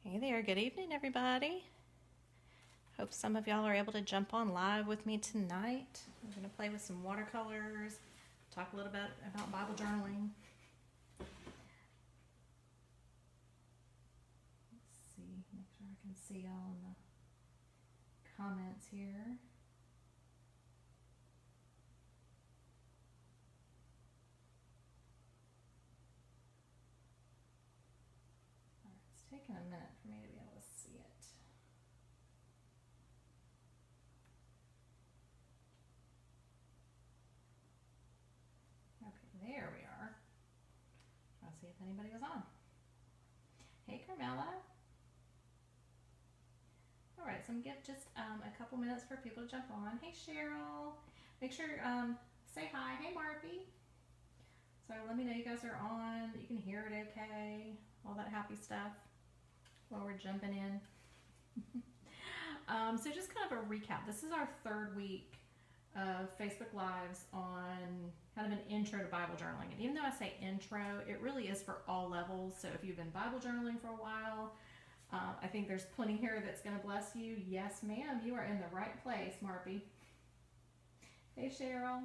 Hey there, good evening everybody. Hope some of y'all are able to jump on live with me tonight. We're going to play with some watercolors, talk a little bit about Bible journaling. Let's see, make sure I can see y'all in the comments here. Alright, it's taking a minute for me to be able to see it. Okay, there we are. Let's see if anybody was on. Hey Carmela. Alright, so I'm going to give just a couple minutes for people to jump on. Hey Cheryl. Make sure, say hi. Hey Marpy. So let me know you guys are on, you can hear it okay, all that happy stuff while we're jumping in. So just kind of a recap. This is our third week of Facebook Lives on kind of an intro to Bible journaling. And even though I say intro, it really is for all levels. So if you've been Bible journaling for a while, I think there's plenty here that's going to bless you. Yes, ma'am, you are in the right place, Marpy. Hey, Cheryl.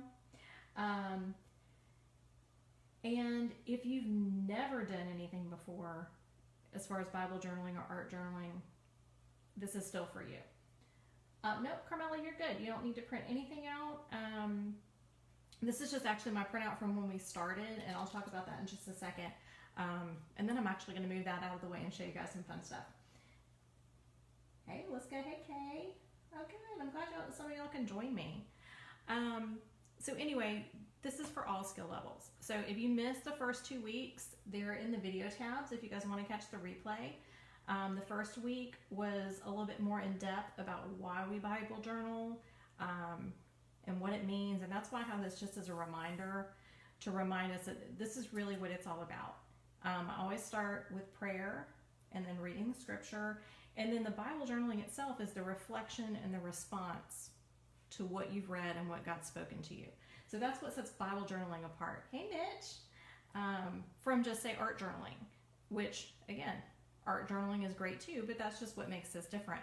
And if you've never done anything before, as far as Bible journaling or art journaling, this is still for you. Nope, Carmela, you're good. You don't need to print anything out. This is just actually my printout from when we started, and I'll talk about that in just a second. And then I'm actually going to move that out of the way and show you guys some fun stuff. Hey, let's go. Hey, Kay. Okay, I'm glad some of y'all can join me. So anyway, this is for all skill levels. So if you missed the first 2 weeks, they're in the video tabs if you guys want to catch the replay. The first week was a little bit more in depth about why we Bible journal and what it means. And that's why I have this just as a reminder to remind us that this is really what it's all about. I always start with prayer and then reading the scripture. And then the Bible journaling itself is the reflection and the response to what you've read and what God's spoken to you. So that's what sets Bible journaling apart. Hey, Mitch. From just say art journaling, which again, art journaling is great too, but that's just what makes this different.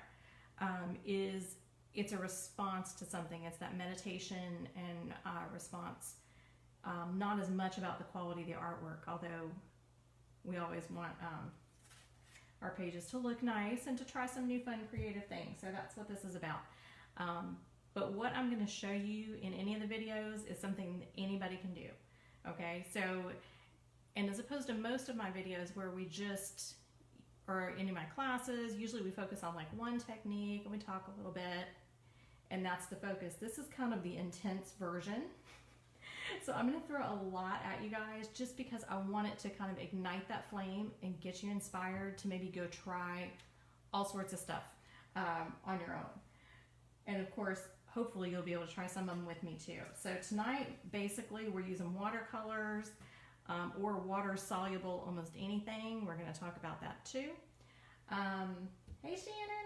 Is it's a response to something. It's that meditation and response. Not as much about the quality of the artwork, although we always want our pages to look nice and to try some new fun creative things. So that's what this is about. But what I'm going to show you in any of the videos is something that anybody can do. Okay, so, and as opposed to most of my videos where we just, or any of my classes, usually we focus on like one technique and we talk a little bit and that's the focus. This is kind of the intense version. So I'm going to throw a lot at you guys just because I want it to kind of ignite that flame and get you inspired to maybe go try all sorts of stuff on your own. And of course, hopefully you'll be able to try some of them with me too. So tonight, basically, we're using watercolors or water-soluble almost anything. We're going to talk about that too. Hey, Shannon.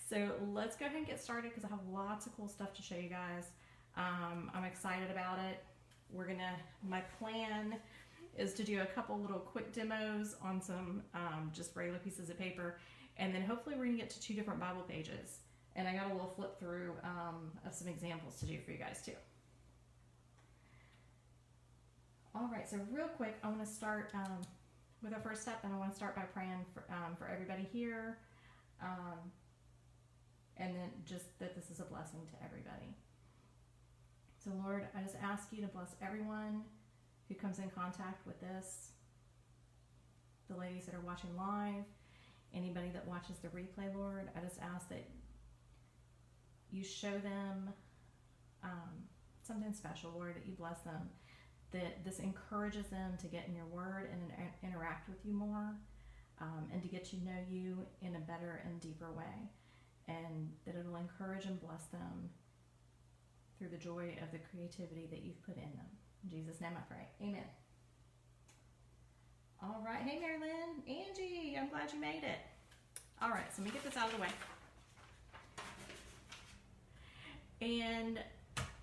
So let's go ahead and get started because I have lots of cool stuff to show you guys. I'm excited about it. My plan is to do a couple little quick demos on some just regular pieces of paper. And then hopefully we're going to get to 2 different Bible pages. And I got a little flip through of some examples to do for you guys too. All right, so real quick, I want to start with our first step, and I want to start by praying for everybody here, and then just that this is a blessing to everybody. So Lord, I just ask you to bless everyone who comes in contact with this, the ladies that are watching live, anybody that watches the replay, Lord. I just ask that you show them something special, Lord, that you bless them, that this encourages them to get in your word and interact with you more, and to get to know you in a better and deeper way, and that it'll encourage and bless them through the joy of the creativity that you've put in them. In Jesus' name I pray. Amen. All right. Hey, Mary Lynn. Angie, I'm glad you made it. All right, so let me get this out of the way. And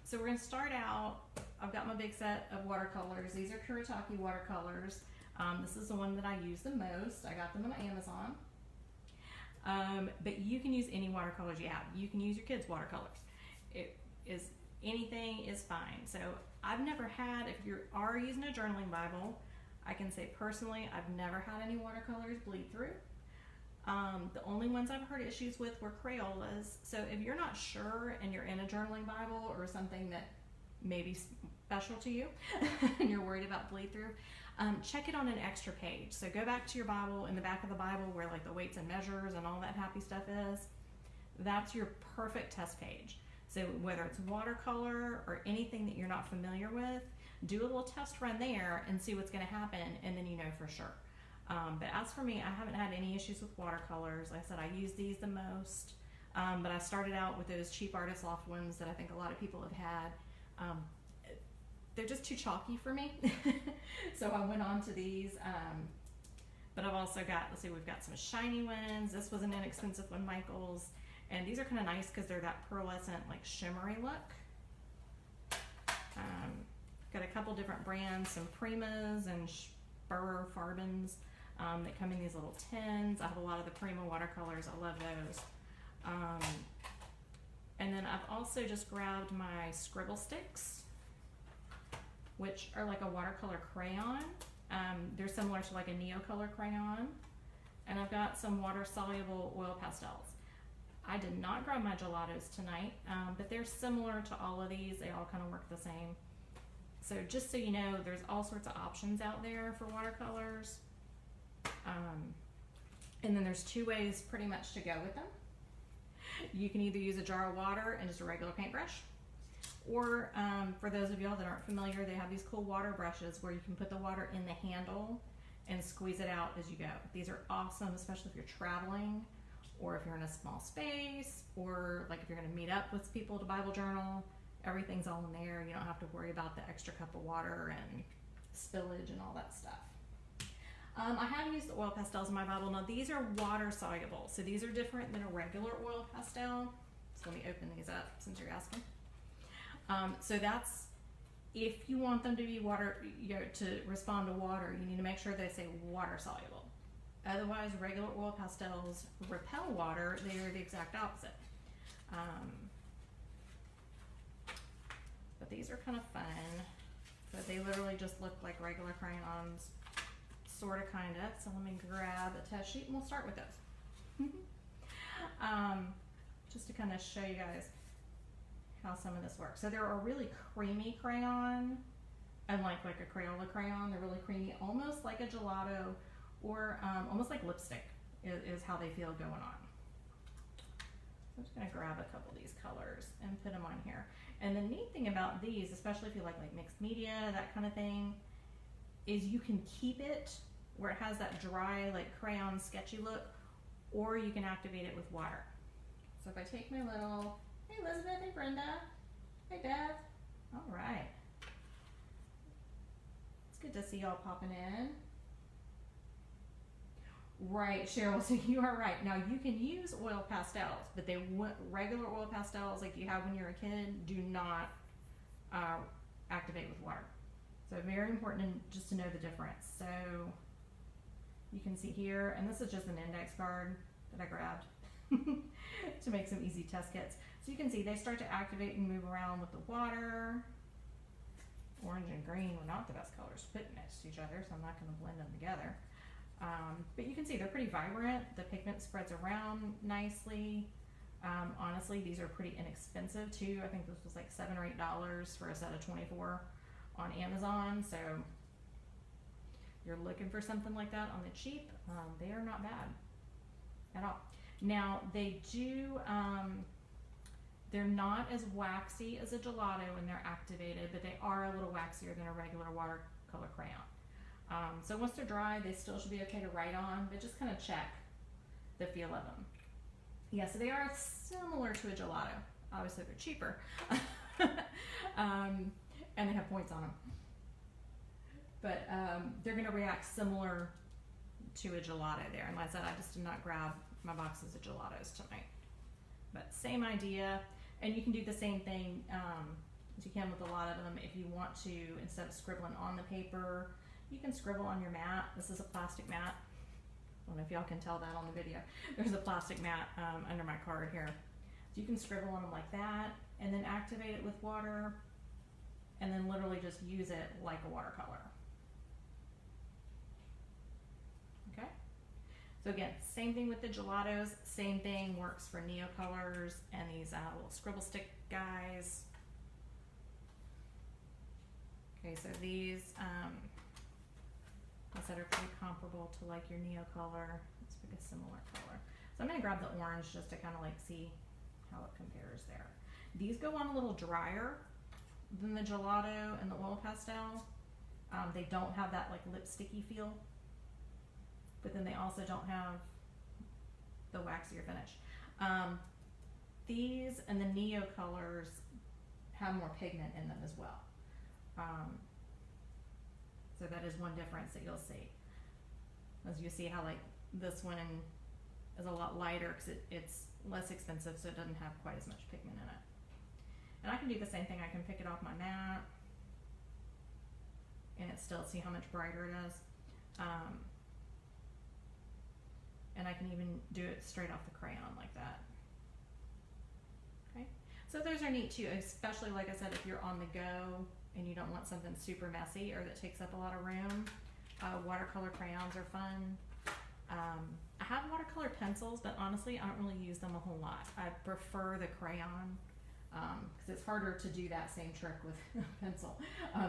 so we're going to start out, I've got my big set of watercolors. These are Kuretake watercolors. This is the one that I use the most. I got them on Amazon. But you can use any watercolors you have. You can use your kids' watercolors. It is anything is fine. So I've never had, if you are using a journaling Bible, I can say personally, I've never had any watercolors bleed through. The only ones I've heard issues with were Crayolas. So if you're not sure and you're in a journaling Bible or something that may be special to you and you're worried about bleed through, check it on an extra page. So go back to your Bible, in the back of the Bible where like the weights and measures and all that happy stuff is. That's your perfect test page. So whether it's watercolor or anything that you're not familiar with, do a little test run there and see what's going to happen, and then you know for sure. But as for me, I haven't had any issues with watercolors. Like I said, I use these the most, but I started out with those cheap Artist Loft ones that I think a lot of people have had. They're just too chalky for me. So I went on to these, but I've also got, let's see, we've got some shiny ones. This was an inexpensive one, Michael's. And these are kind of nice because they're that pearlescent, like shimmery look. Got a couple different brands, some Primas and Spur Farbens that come in these little tins. I have a lot of the Prima watercolors. I love those. And then I've also just grabbed my scribble sticks, which are like a watercolor crayon. They're similar to like a Neocolor crayon. And I've got some water-soluble oil pastels. I did not grab my gelatos tonight, but they're similar to all of these. They all kind of work the same. So just so you know, there's all sorts of options out there for watercolors. And then there's two ways pretty much to go with them. You can either use a jar of water and just a regular paintbrush, or for those of y'all that aren't familiar, they have these cool water brushes where you can put the water in the handle and squeeze it out as you go. These are awesome, especially if you're traveling, or if you're in a small space, or like if you're going to meet up with people to Bible journal. Everything's all in there. You don't have to worry about the extra cup of water and spillage and all that stuff. I have used the oil pastels in my Bible. Now these are water soluble, so these are different than a regular oil pastel. So let me open these up since you're asking. So that's, if you want them to be water, to respond to water, you need to make sure they say water soluble. Otherwise, regular oil pastels repel water. They are the exact opposite. But these are kind of fun. But they literally just look like regular crayons, sort of, kind of. So let me grab a test sheet and we'll start with those. Just to kind of show you guys how some of this works. So they're a really creamy crayon, unlike like a Crayola crayon. They're really creamy, almost like a gelato, or almost like lipstick is how they feel going on. I'm just gonna grab a couple of these colors and put them on here. And the neat thing about these, especially if you like mixed media, that kind of thing, is you can keep it where it has that dry, like crayon sketchy look, or you can activate it with water. So if I take my little, hey Elizabeth, hey Brenda, hey Beth, all right. It's good to see y'all popping in. Right, Cheryl, so you are right. Now you can use oil pastels, but they regular oil pastels like you have when you're a kid do not activate with water. So very important just to know the difference. So you can see here, and this is just an index card that I grabbed to make some easy test kits. So you can see they start to activate and move around with the water. Orange and green were not the best colors to put next to each other, so I'm not going to blend them together. But you can see they're pretty vibrant. The pigment spreads around nicely. Honestly, these are pretty inexpensive too. I think this was like $7 or $8 for a set of 24 on Amazon. So if you're looking for something like that on the cheap, they are not bad at all. Now they do, they're not as waxy as a gelato when they're activated, but they are a little waxier than a regular watercolor crayon. So once they're dry, they still should be okay to write on, but just kind of check the feel of them. Yeah, so they are similar to a gelato. Obviously they're cheaper. And they have points on them. But they're going to react similar to a gelato there. And like I said, I just did not grab my boxes of gelatos tonight. But same idea. And you can do the same thing as you can with a lot of them. If you want to, instead of scribbling on the paper, you can scribble on your mat. This is a plastic mat. Well, if y'all can tell that on the video. There's a plastic mat under my card here. So you can scribble on them like that, and then activate it with water, and then literally just use it like a watercolor. Okay? So again, same thing with the gelatos, same thing works for Neocolors and these little scribble stick guys. Okay, so these, I said, are pretty comparable to like your Neocolor. Let's pick a similar color. So I'm gonna grab the orange just to kind of like see how it compares there. These go on a little drier than the gelato and the oil pastel. They don't have that like lipsticky feel, but then they also don't have the waxier finish. These and the Neocolors have more pigment in them as well. So that is one difference that you'll see. As you see how like this one is a lot lighter because it's less expensive, so it doesn't have quite as much pigment in it. And I can do the same thing. I can pick it off my mat and it still, see how much brighter it is. And I can even do it straight off the crayon like that. Okay, so those are neat too, especially like I said, if you're on the go and you don't want something super messy or that takes up a lot of room. Watercolor crayons are fun. I have watercolor pencils, but honestly I don't really use them a whole lot. I prefer the crayon because it's harder to do that same trick with a pencil.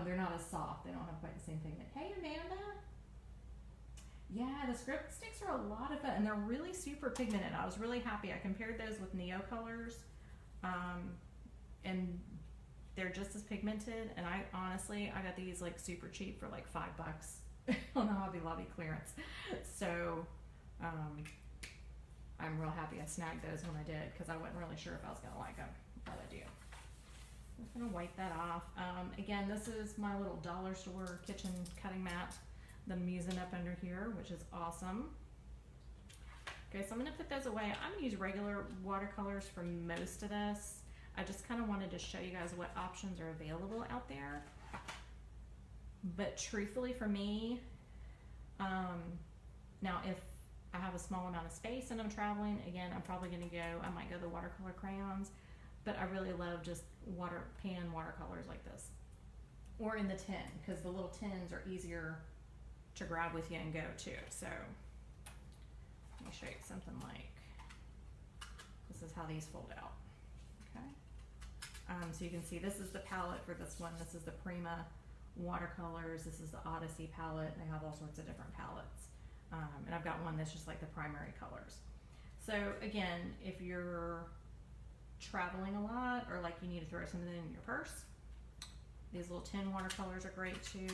They're not as soft, they don't have quite the same pigment. Hey Amanda! Yeah, the script sticks are a lot of fun and they're really super pigmented. I was really happy. I compared those with Neocolors and they're just as pigmented, and I got these like super cheap for like $5 on the Hobby Lobby clearance. So I'm real happy I snagged those when I did because I wasn't really sure if I was gonna like them, but I do. I'm just gonna wipe that off. Again, this is my little dollar store kitchen cutting mat that I'm using up under here, which is awesome. Okay, so I'm gonna put those away. I'm gonna use regular watercolors for most of this. I just kind of wanted to show you guys what options are available out there. But truthfully for me, now if I have a small amount of space and I'm traveling, again, I'm probably going to I might go the watercolor crayons, but I really love just pan watercolors like this. Or in the tin, because the little tins are easier to grab with you and go too. So let me show you something like, this is how these fold out. Okay. So you can see this is the palette for this one. This is the Prima watercolors. This is the Odyssey palette. They have all sorts of different palettes. And I've got one that's just like the primary colors. So again, if you're traveling a lot or like you need to throw something in your purse, these little tin watercolors are great too,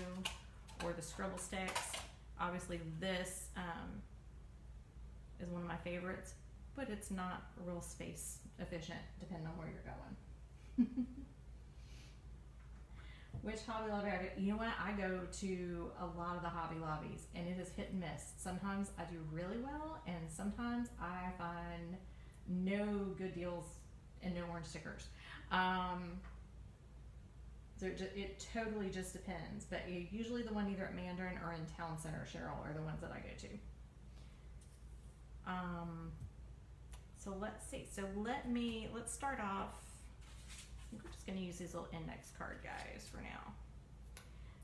or the scribble sticks. Obviously this is one of my favorites, but it's not real space efficient depending on where you're going. Which Hobby Lobby I go? You know what? I go to a lot of the Hobby Lobbies and it is hit and miss. Sometimes I do really well and sometimes I find no good deals and no orange stickers. So it totally just depends, but usually the one either at Mandarin or in Town Center, Cheryl, are the ones that I go to. So let's see. So let's start off. I think we're just going to use these little index card guys for now.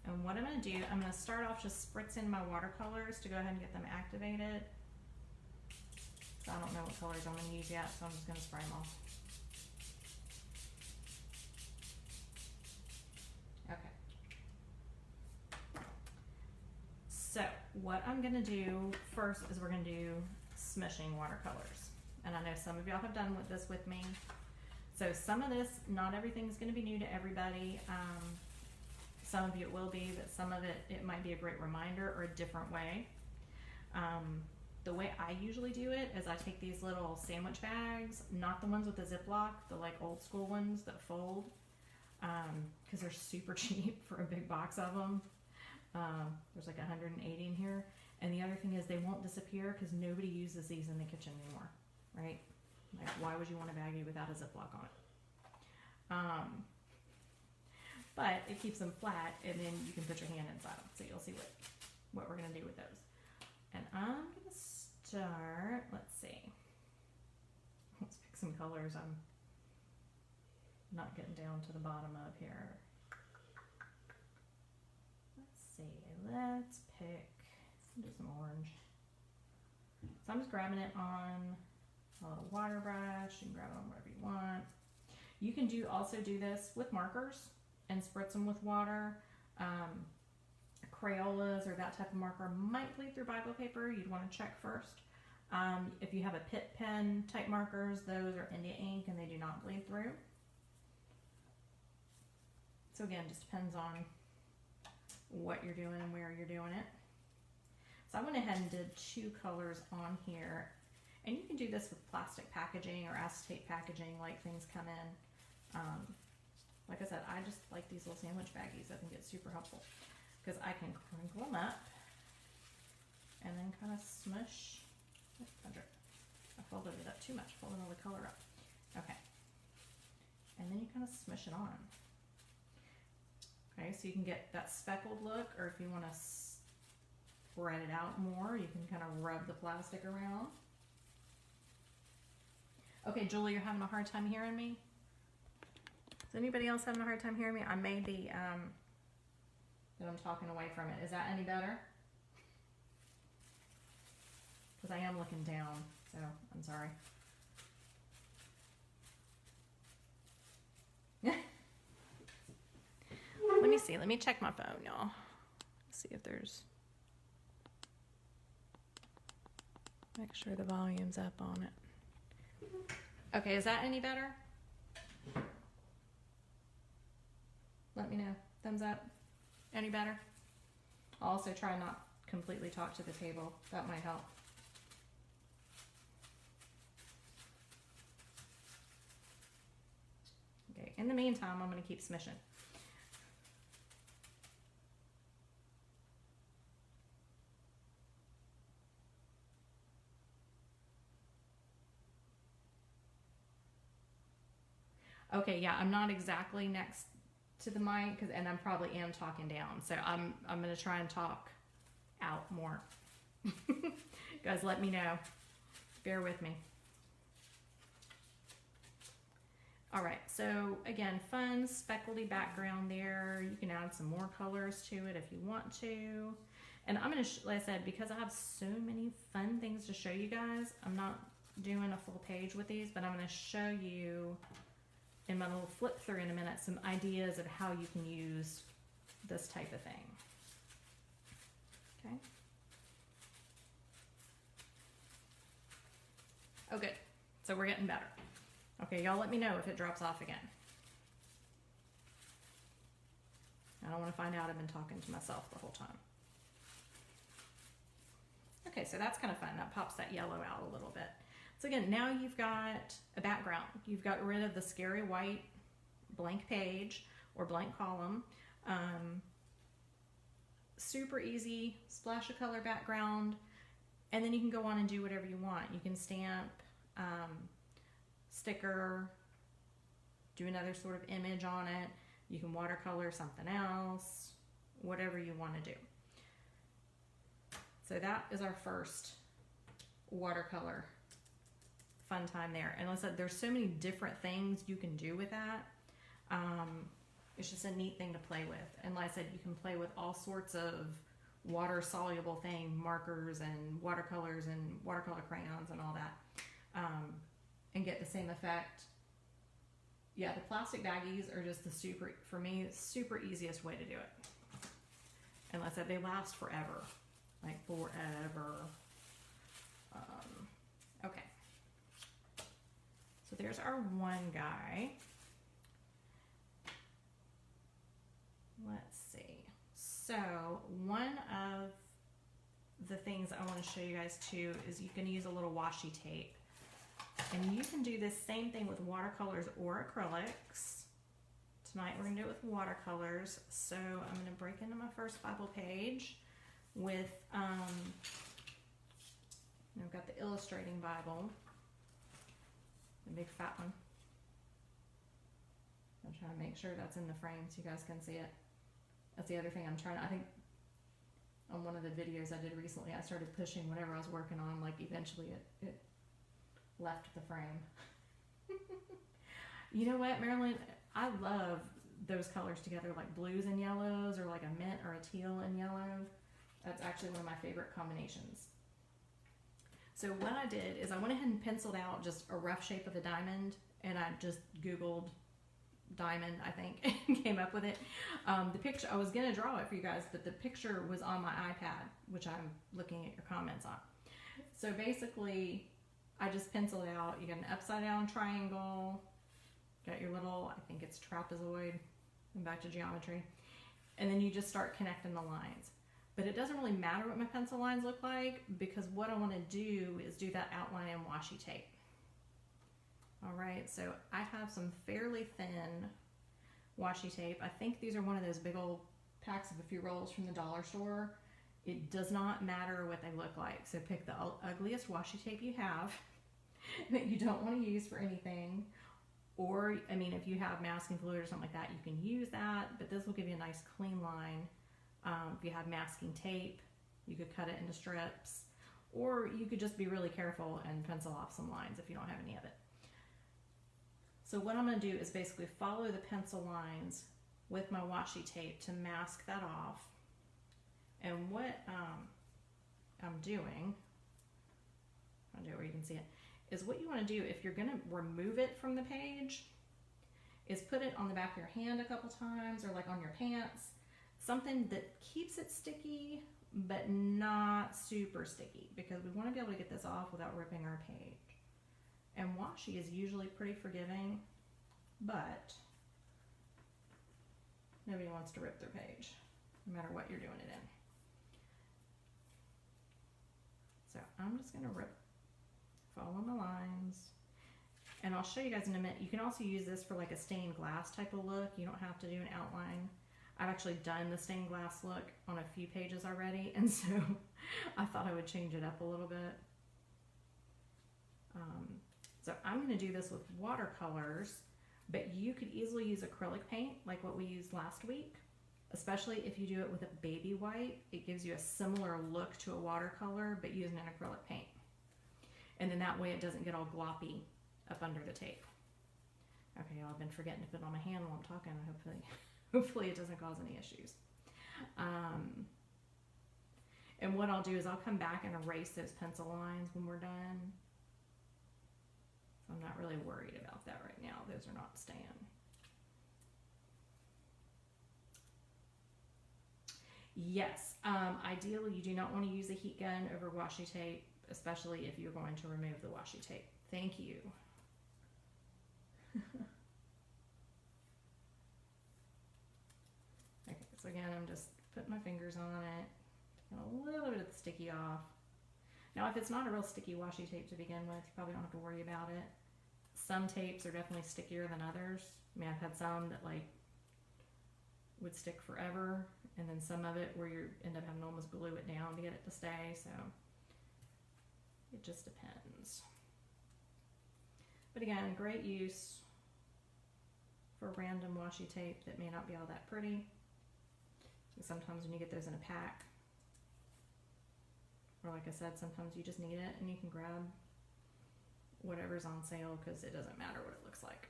And what I'm going to do, I'm going to start off just spritzing my watercolors to go ahead and get them activated. So I don't know what colors I'm going to use yet, so I'm just going to spray them all. Okay. So what I'm going to do first is we're going to do smishing watercolors. And I know some of y'all have done this with me. So some of this, not everything's going to be new to everybody. Some of you it will be, but some of it might be a great reminder or a different way. The way I usually do it is I take these little sandwich bags, not the ones with the Ziploc, the like old school ones that fold, because they're super cheap for a big box of them. There's like 180 in here. And the other thing is they won't disappear because nobody uses these in the kitchen anymore, right? Like, why would you want a baggie without a Ziploc on it? But it keeps them flat, and then you can put your hand inside them. So you'll see what we're going to do with those. And I'm going to start, let's see. Let's pick some colors I'm not getting down to the bottom of here. Let's see, let's pick, do some orange. So I'm just grabbing it on a little water brush. You can grab it on whatever you want. You can also do this with markers and spritz them with water. Crayolas or that type of marker might bleed through Bible paper. You'd want to check first. If you have a Pitt pen type markers, those are India ink and they do not bleed through. So again, just depends on what you're doing and where you're doing it. So I went ahead and did 2 colors on here. And you can do this with plastic packaging or acetate packaging, like things come in. Like I said, I just like these little sandwich baggies. I think it's super helpful because I can crinkle them up and then kind of smush. I folded it up too much, folded all the color up. Okay. And then you kind of smush it on. Okay, so you can get that speckled look, or if you want to spread it out more, you can kind of rub the plastic around. Okay, Julie, you're having a hard time hearing me? Is anybody else having a hard time hearing me? I made the, that I'm talking away from it. Is that any better? Because I am looking down, so I'm sorry. Let me see. Let me check my phone, y'all. See if there's... Make sure the volume's up on it. Okay, is that any better? Let me know. Thumbs up. Any better? I'll also try not completely talk to the table. That might help. Okay, in the meantime, I'm going to keep smishing. Okay, yeah, I'm not exactly next to the mic, and I probably am talking down, so I'm going to try and talk out more. Guys, let me know. Bear with me. All right, so again, fun speckledy background there. You can add some more colors to it if you want to. And I'm going to, like I said, because I have so many fun things to show you guys, I'm not doing a full page with these, but I'm going to show you in my little flip through in a minute some ideas of how you can use this type of thing. Okay. Oh, good. So we're getting better. Okay, y'all let me know if it drops off again. I don't want to find out I've been talking to myself the whole time. Okay, so that's kind of fun. That pops that yellow out a little bit. So again, now you've got a background. You've got rid of the scary white blank page or blank column. Super easy, splash of color background, and then you can go on and do whatever you want. You can stamp, sticker, do another sort of image on it. You can watercolor something else, whatever you want to do. So that is our first watercolor fun time there. And like I said, there's so many different things you can do with that. It's just a neat thing to play with. And like I said, you can play with all sorts of water soluble things, markers and watercolors and watercolor crayons and all that, and get the same effect. Yeah, the plastic baggies are just the for me, super easiest way to do it. And like I said, they last forever, like forever. Okay. So there's our one guy. Let's see. So one of the things I want to show you guys too is you can use a little washi tape. And you can do this same thing with watercolors or acrylics. Tonight we're going to do it with watercolors. So I'm going to break into my first Bible page with, I've got the illustrating Bible, the big fat one. I'm trying to make sure that's in the frame so you guys can see it. That's the other thing I'm trying to, on one of the videos I did recently. I started pushing whatever I was working on, like eventually it left the frame. You know what, Marilyn? I love those colors together, like blues and yellows, or like a mint or a teal and yellow. That's actually one of my favorite combinations. So what I did is I went ahead and penciled out just a rough shape of a diamond, and I just Googled diamond, I think, and came up with it. The picture, I was going to draw it for you guys, but the picture was on my iPad, which I'm looking at your comments on. So basically, I just penciled out, you got an upside down triangle, got your little, I think it's trapezoid, and back to geometry, and then you just start connecting the lines. But it doesn't really matter what my pencil lines look like, because what I want to do is do that outline in washi tape. All right, so I have some fairly thin washi tape. I think these are one of those big old packs of a few rolls from the dollar store. It does not matter what they look like. So pick the ugliest washi tape you have that you don't want to use for anything. Or, I mean, if you have masking fluid or something like that, you can use that, but this will give you a nice clean line. If you have masking tape, you could cut it into strips, or you could just be really careful and pencil off some lines if you don't have any of it. So what I'm going to do is basically follow the pencil lines with my washi tape to mask that off. And what I'm doing, I'll do it where you can see it, is what you want to do if you're going to remove it from the page is put it on the back of your hand a couple times, or like on your pants, something that keeps it sticky but not super sticky, because we want to be able to get this off without ripping our page. And washi is usually pretty forgiving, but nobody wants to rip their page, no matter what you're doing it in. So I'm just going to follow my lines, and I'll show you guys in a minute. You can also use this for like a stained glass type of look. You don't have to do an outline. I've actually done the stained glass look on a few pages already, and so I thought I would change it up a little bit. So I'm going to do this with watercolors, but you could easily use acrylic paint like what we used last week, especially if you do it with a baby white. It gives you a similar look to a watercolor, but using an acrylic paint. And then that way it doesn't get all gloppy up under the tape. Okay, y'all, I've been forgetting to put it on my hand while I'm talking. Hopefully it doesn't cause any issues. And what I'll do is I'll come back and erase those pencil lines when we're done. I'm not really worried about that right now. Those are not staying. Yes, ideally you do not want to use a heat gun over washi tape, especially if you're going to remove the washi tape. Thank you. Okay, so again, I'm just putting my fingers on it, taking a little bit of the sticky off. Now, if it's not a real sticky washi tape to begin with, you probably don't have to worry about it. Some tapes are definitely stickier than others. I mean, I've had some that like would stick forever, and then some of it where you end up having to almost glue it down to get it to stay, so it just depends. But again, great use for random washi tape that may not be all that pretty. Sometimes when you get those in a pack, or like I said, sometimes you just need it and you can grab whatever's on sale because it doesn't matter what it looks like.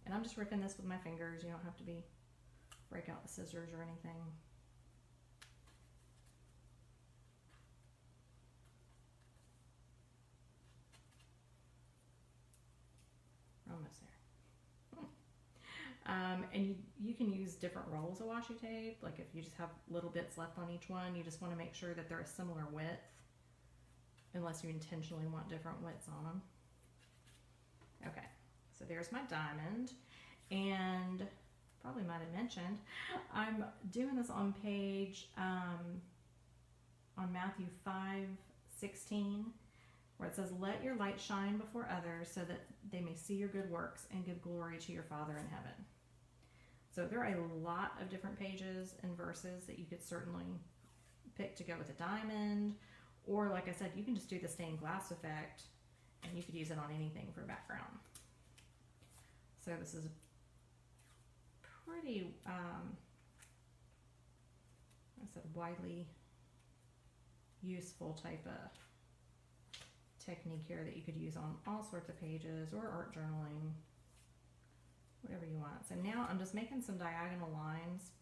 And I'm just ripping this with my fingers. You don't have to break out the scissors or anything. We're almost there. And you can use different rolls of washi tape. Like if you just have little bits left on each one, you just want to make sure that they're a similar width, unless you intentionally want different widths on them. Okay, so there's my diamond, and probably might have mentioned, I'm doing this on page, on Matthew 5:16, where it says, "Let your light shine before others so that they may see your good works and give glory to your Father in heaven." So there are a lot of different pages and verses that you could certainly pick to go with a diamond, or like I said, you can just do the stained glass effect and you could use it on anything for background. So this is a pretty, I said, widely useful type of technique here that you could use on all sorts of pages or art journaling, whatever you want. So now I'm just making some diagonal lines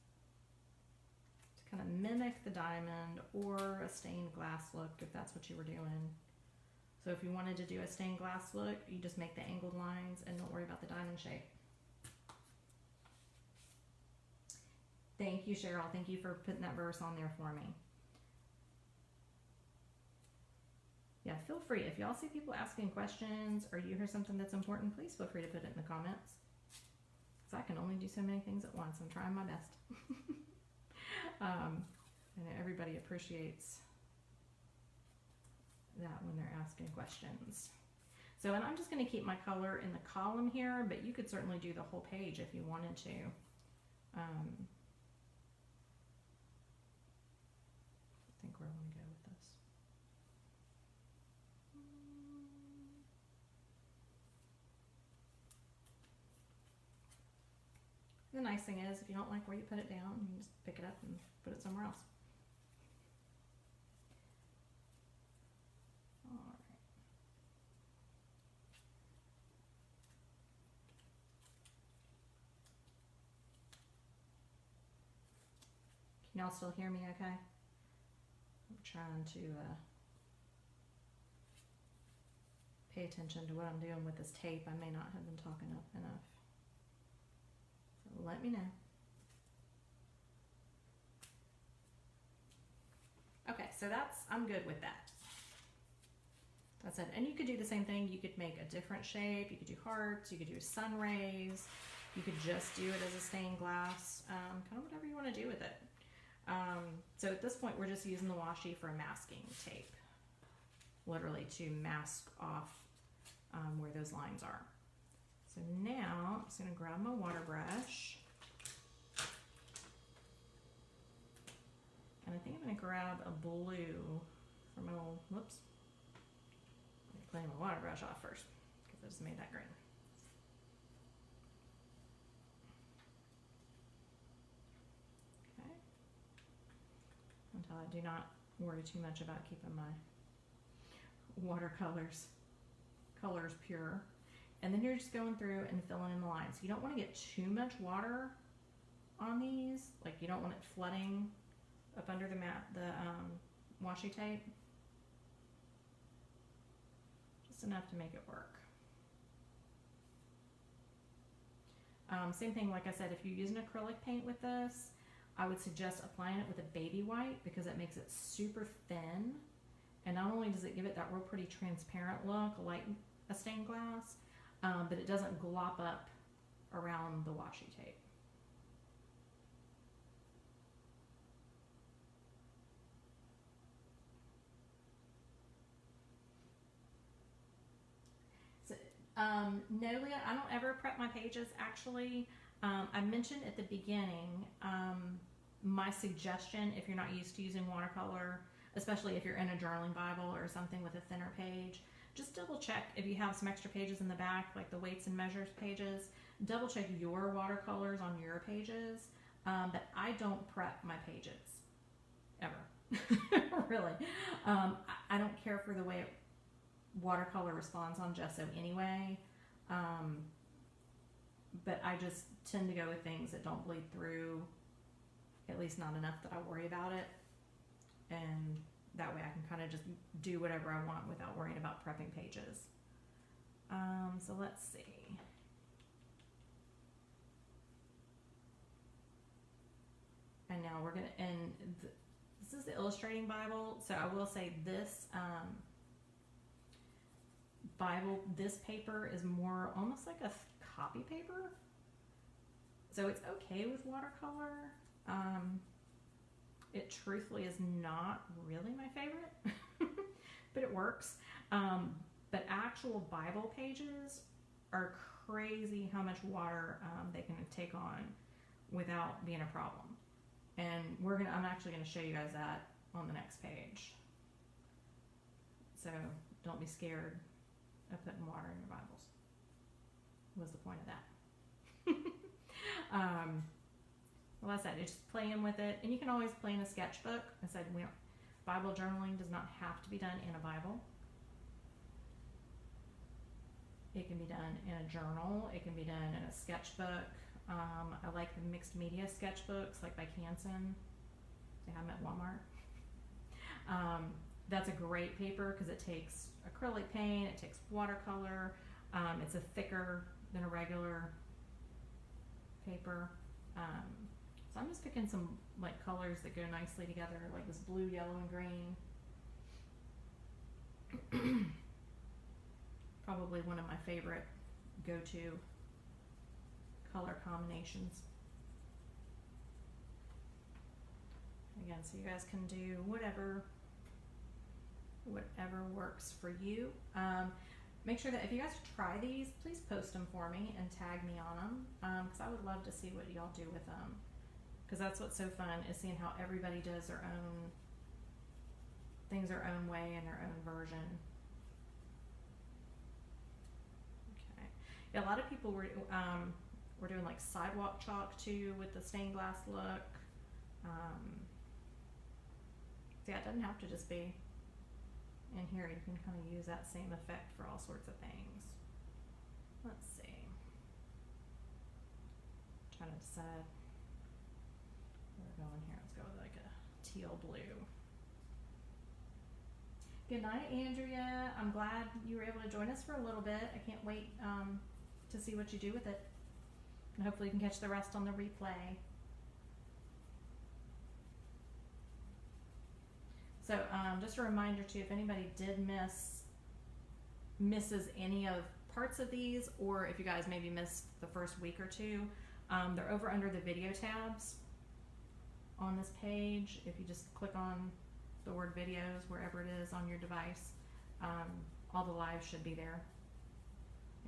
to kind of mimic the diamond or a stained glass look if that's what you were doing. So if you wanted to do a stained glass look, you just make the angled lines and don't worry about the diamond shape. Thank you, Cheryl. Thank you for putting that verse on there for me. Yeah, feel free. If y'all see people asking questions or you hear something that's important, please feel free to put it in the comments. Because I can only do so many things at once. I'm trying my best. And everybody appreciates that when they're asking questions. So, and I'm just going to keep my color in the column here, but you could certainly do the whole page if you wanted to. I think where I want to go with this. The nice thing is, if you don't like where you put it down, you can just pick it up and put it somewhere else. All right. Can y'all still hear me okay? I'm trying to pay attention to what I'm doing with this tape. I may not have been talking up enough. So let me know. Okay, so I'm good with that. That's it. And you could do the same thing. You could make a different shape. You could do hearts. You could do sun rays. You could just do it as a stained glass. Kind of whatever you want to do with it. So at this point, we're just using the washi for masking tape. Literally to mask off where those lines are. So now I'm just going to grab my water brush. And I think I'm going to grab a blue from my old, whoops. I'm going to clean my water brush off first because I just made that green. Okay. Until I do not worry too much about keeping my watercolors colors pure. And then you're just going through and filling in the lines. You don't want to get too much water on these. Like you don't want it flooding up under the washi tape. Just enough to make it work. Same thing, like I said, if you're using acrylic paint with this, I would suggest applying it with a baby white because it makes it super thin. And not only does it give it that real pretty transparent look, like a stained glass, but it doesn't glop up around the washi tape. So, no, Leah, I don't ever prep my pages. Actually, I mentioned at the beginning my suggestion if you're not used to using watercolor, especially if you're in a journaling Bible or something with a thinner page, just double check if you have some extra pages in the back, like the weights and measures pages, double check your watercolors on your pages. But I don't prep my pages, ever, really. I don't care for the way watercolor responds on gesso anyway, but I just tend to go with things that don't bleed through, at least not enough that I worry about it. And that way I can kind of just do whatever I want without worrying about prepping pages. So let's see. And now we're going to, and this is the illustrating Bible. So I will say this Bible, this paper is more almost like a copy paper. So it's okay with watercolor. It truthfully is not really my favorite, but it works. But actual Bible pages are crazy how much water they can take on without being a problem. And I'm actually gonna show you guys that on the next page. So don't be scared of putting water in your Bibles. Was the point of that. Well, I said, just playing with it, and you can always play in a sketchbook. I said, Bible journaling does not have to be done in a Bible. It can be done in a journal. It can be done in a sketchbook. I like the mixed media sketchbooks, like by Canson. They have them at Walmart. That's a great paper because it takes acrylic paint, it takes watercolor. It's a thicker than a regular paper. So I'm just picking some like colors that go nicely together, like this blue, yellow, and green. Probably one of my favorite go-to color combinations. Again, so you guys can do whatever works for you. Make sure that if you guys try these, please post them for me and tag me on them, because I would love to see what y'all do with them, because that's what's so fun, is seeing how everybody does their own things their own way and their own version. Okay. Yeah, a lot of people were doing like sidewalk chalk too with the stained glass look. So yeah, it doesn't have to just be in here. You can kind of use that same effect for all sorts of things. Let's see. Trying to decide where we're going here. Let's go with like a teal blue. Good night, Andrea. I'm glad you were able to join us for a little bit. I can't wait to see what you do with it. And hopefully you can catch the rest on the replay. So just a reminder too, if anybody did misses any of parts of these, or if you guys maybe missed the first week or two, they're over under the video tabs on this page. If you just click on the word videos wherever it is on your device, all the lives should be there,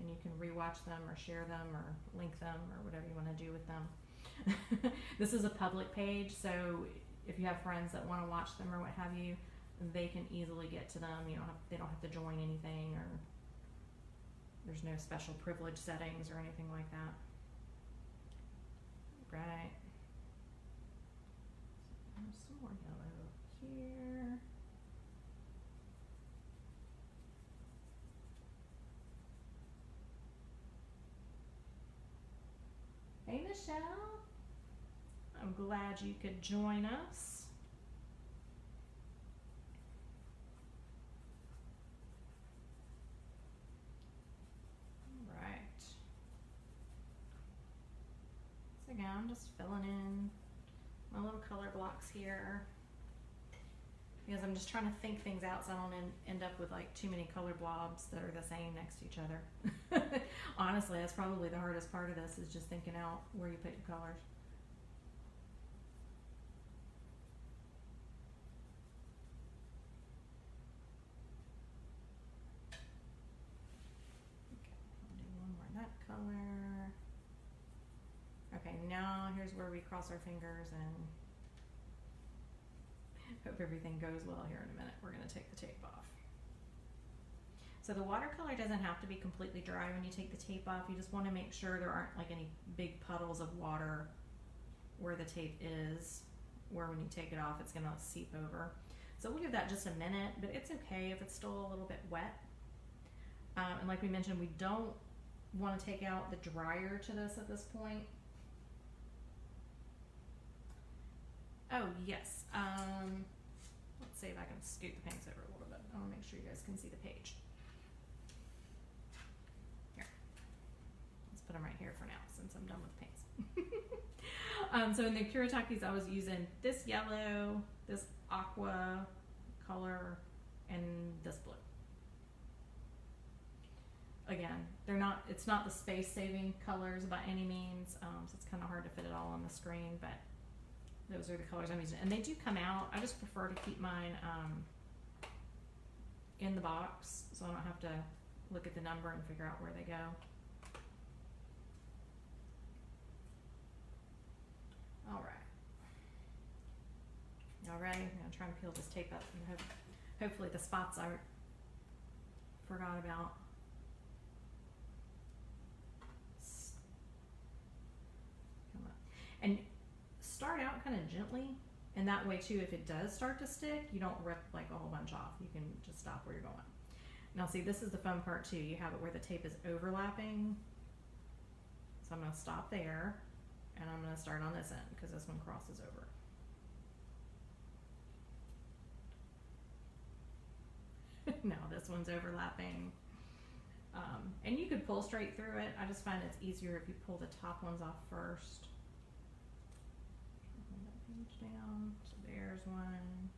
and you can rewatch them or share them or link them or whatever you want to do with them. This is a public page, so if you have friends that want to watch them or what have you, they can easily get to them. They don't have to join anything, or there's no special privilege settings or anything like that. Right. There's some more yellow here. Hey, Michelle. I'm glad you could join us. All right. So again, I'm just filling in my little color blocks here, because I'm just trying to think things out so I don't end up with like too many color blobs that are the same next to each other. Honestly, that's probably the hardest part of this, is just thinking out where you put your colors. Color. Okay, now here's where we cross our fingers and hope everything goes well here in a minute. We're going to take the tape off. So the watercolor doesn't have to be completely dry when you take the tape off. You just want to make sure there aren't like any big puddles of water where the tape is, where when you take it off it's going to seep over. So we'll give that just a minute, but it's okay if it's still a little bit wet. And like we mentioned, we don't want to take out the dryer to this at this point. Oh yes, let's see if I can scoot the paints over a little bit. I want to make sure you guys can see the page. Here, let's put them right here for now since I'm done with paints. So in the Kuritakis I was using this yellow, this aqua color, and this blue. Again, it's not the space-saving colors by any means, so it's kind of hard to fit it all on the screen, but those are the colors I'm using. And they do come out. I just prefer to keep mine in the box, so I don't have to look at the number and figure out where they go. All right, I'm going to try and peel this tape up, and hopefully the spots I forgot about And start out kind of gently, and that way too, if it does start to stick, you don't rip like a whole bunch off. You can just stop where you're going. Now see, this is the fun part too. You have it where the tape is overlapping. So I'm going to stop there, and I'm going to start on this end because this one crosses over. Now this one's overlapping. And you could pull straight through it. I just find it's easier if you pull the top ones off first. Pull that page down. So there's one.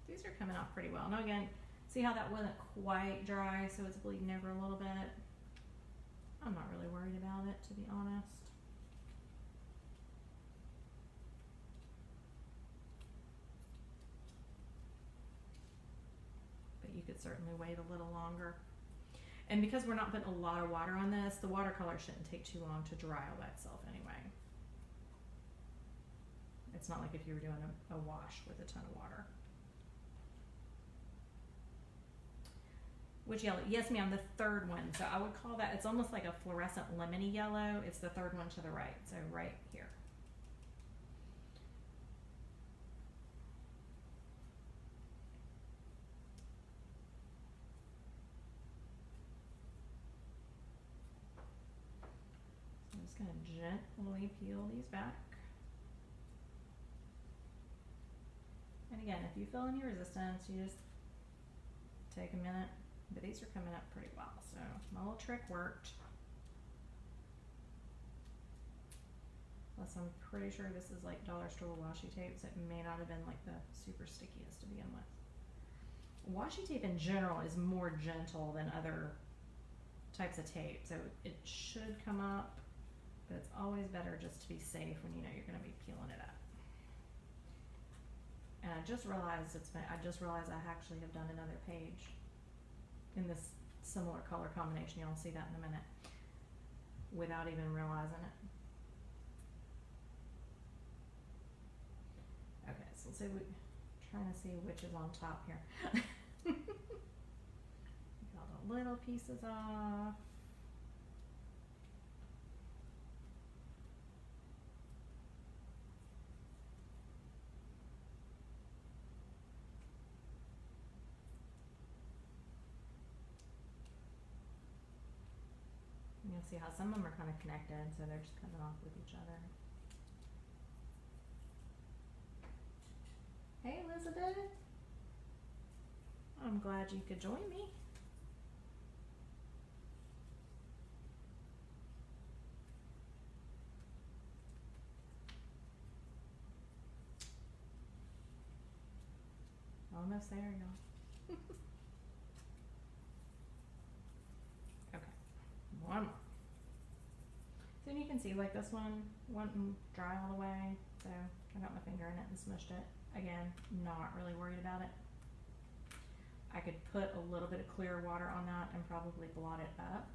These are coming out pretty well. Now again, see how that wasn't quite dry, so it's bleeding over a little bit. I'm not really worried about it, to be honest. But you could certainly wait a little longer. And because we're not putting a lot of water on this, the watercolor shouldn't take too long to dry all by itself anyway. It's not like if you were doing a wash with a ton of water. Which yellow? Yes, ma'am, the third one. So I would call that, it's almost like a fluorescent lemony yellow. It's the third one to the right, so right here. So I'm just going to gently peel these back. And again, if you feel any resistance, you just take a minute. But these are coming up pretty well, so my little trick worked. Plus I'm pretty sure this is like dollar store washi tape, so it may not have been like the super stickiest to begin with. Washi tape in general is more gentle than other types of tape, so it should come up, but it's always better just to be safe when you know you're going to be peeling it up. And I just realized I actually have done another page in this similar color combination. Y'all see that in a minute without even realizing it. Okay, so let's see, trying to see which is on top here. Got the little pieces off. You'll see how some of them are kind of connected, so they're just coming off with each other. Hey, Elizabeth. I'm glad you could join me. Almost there, y'all. Okay, one more. So you can see like this one wouldn't dry all the way, so I got my finger in it and smushed it. Again, not really worried about it. I could put a little bit of clear water on that and probably blot it up.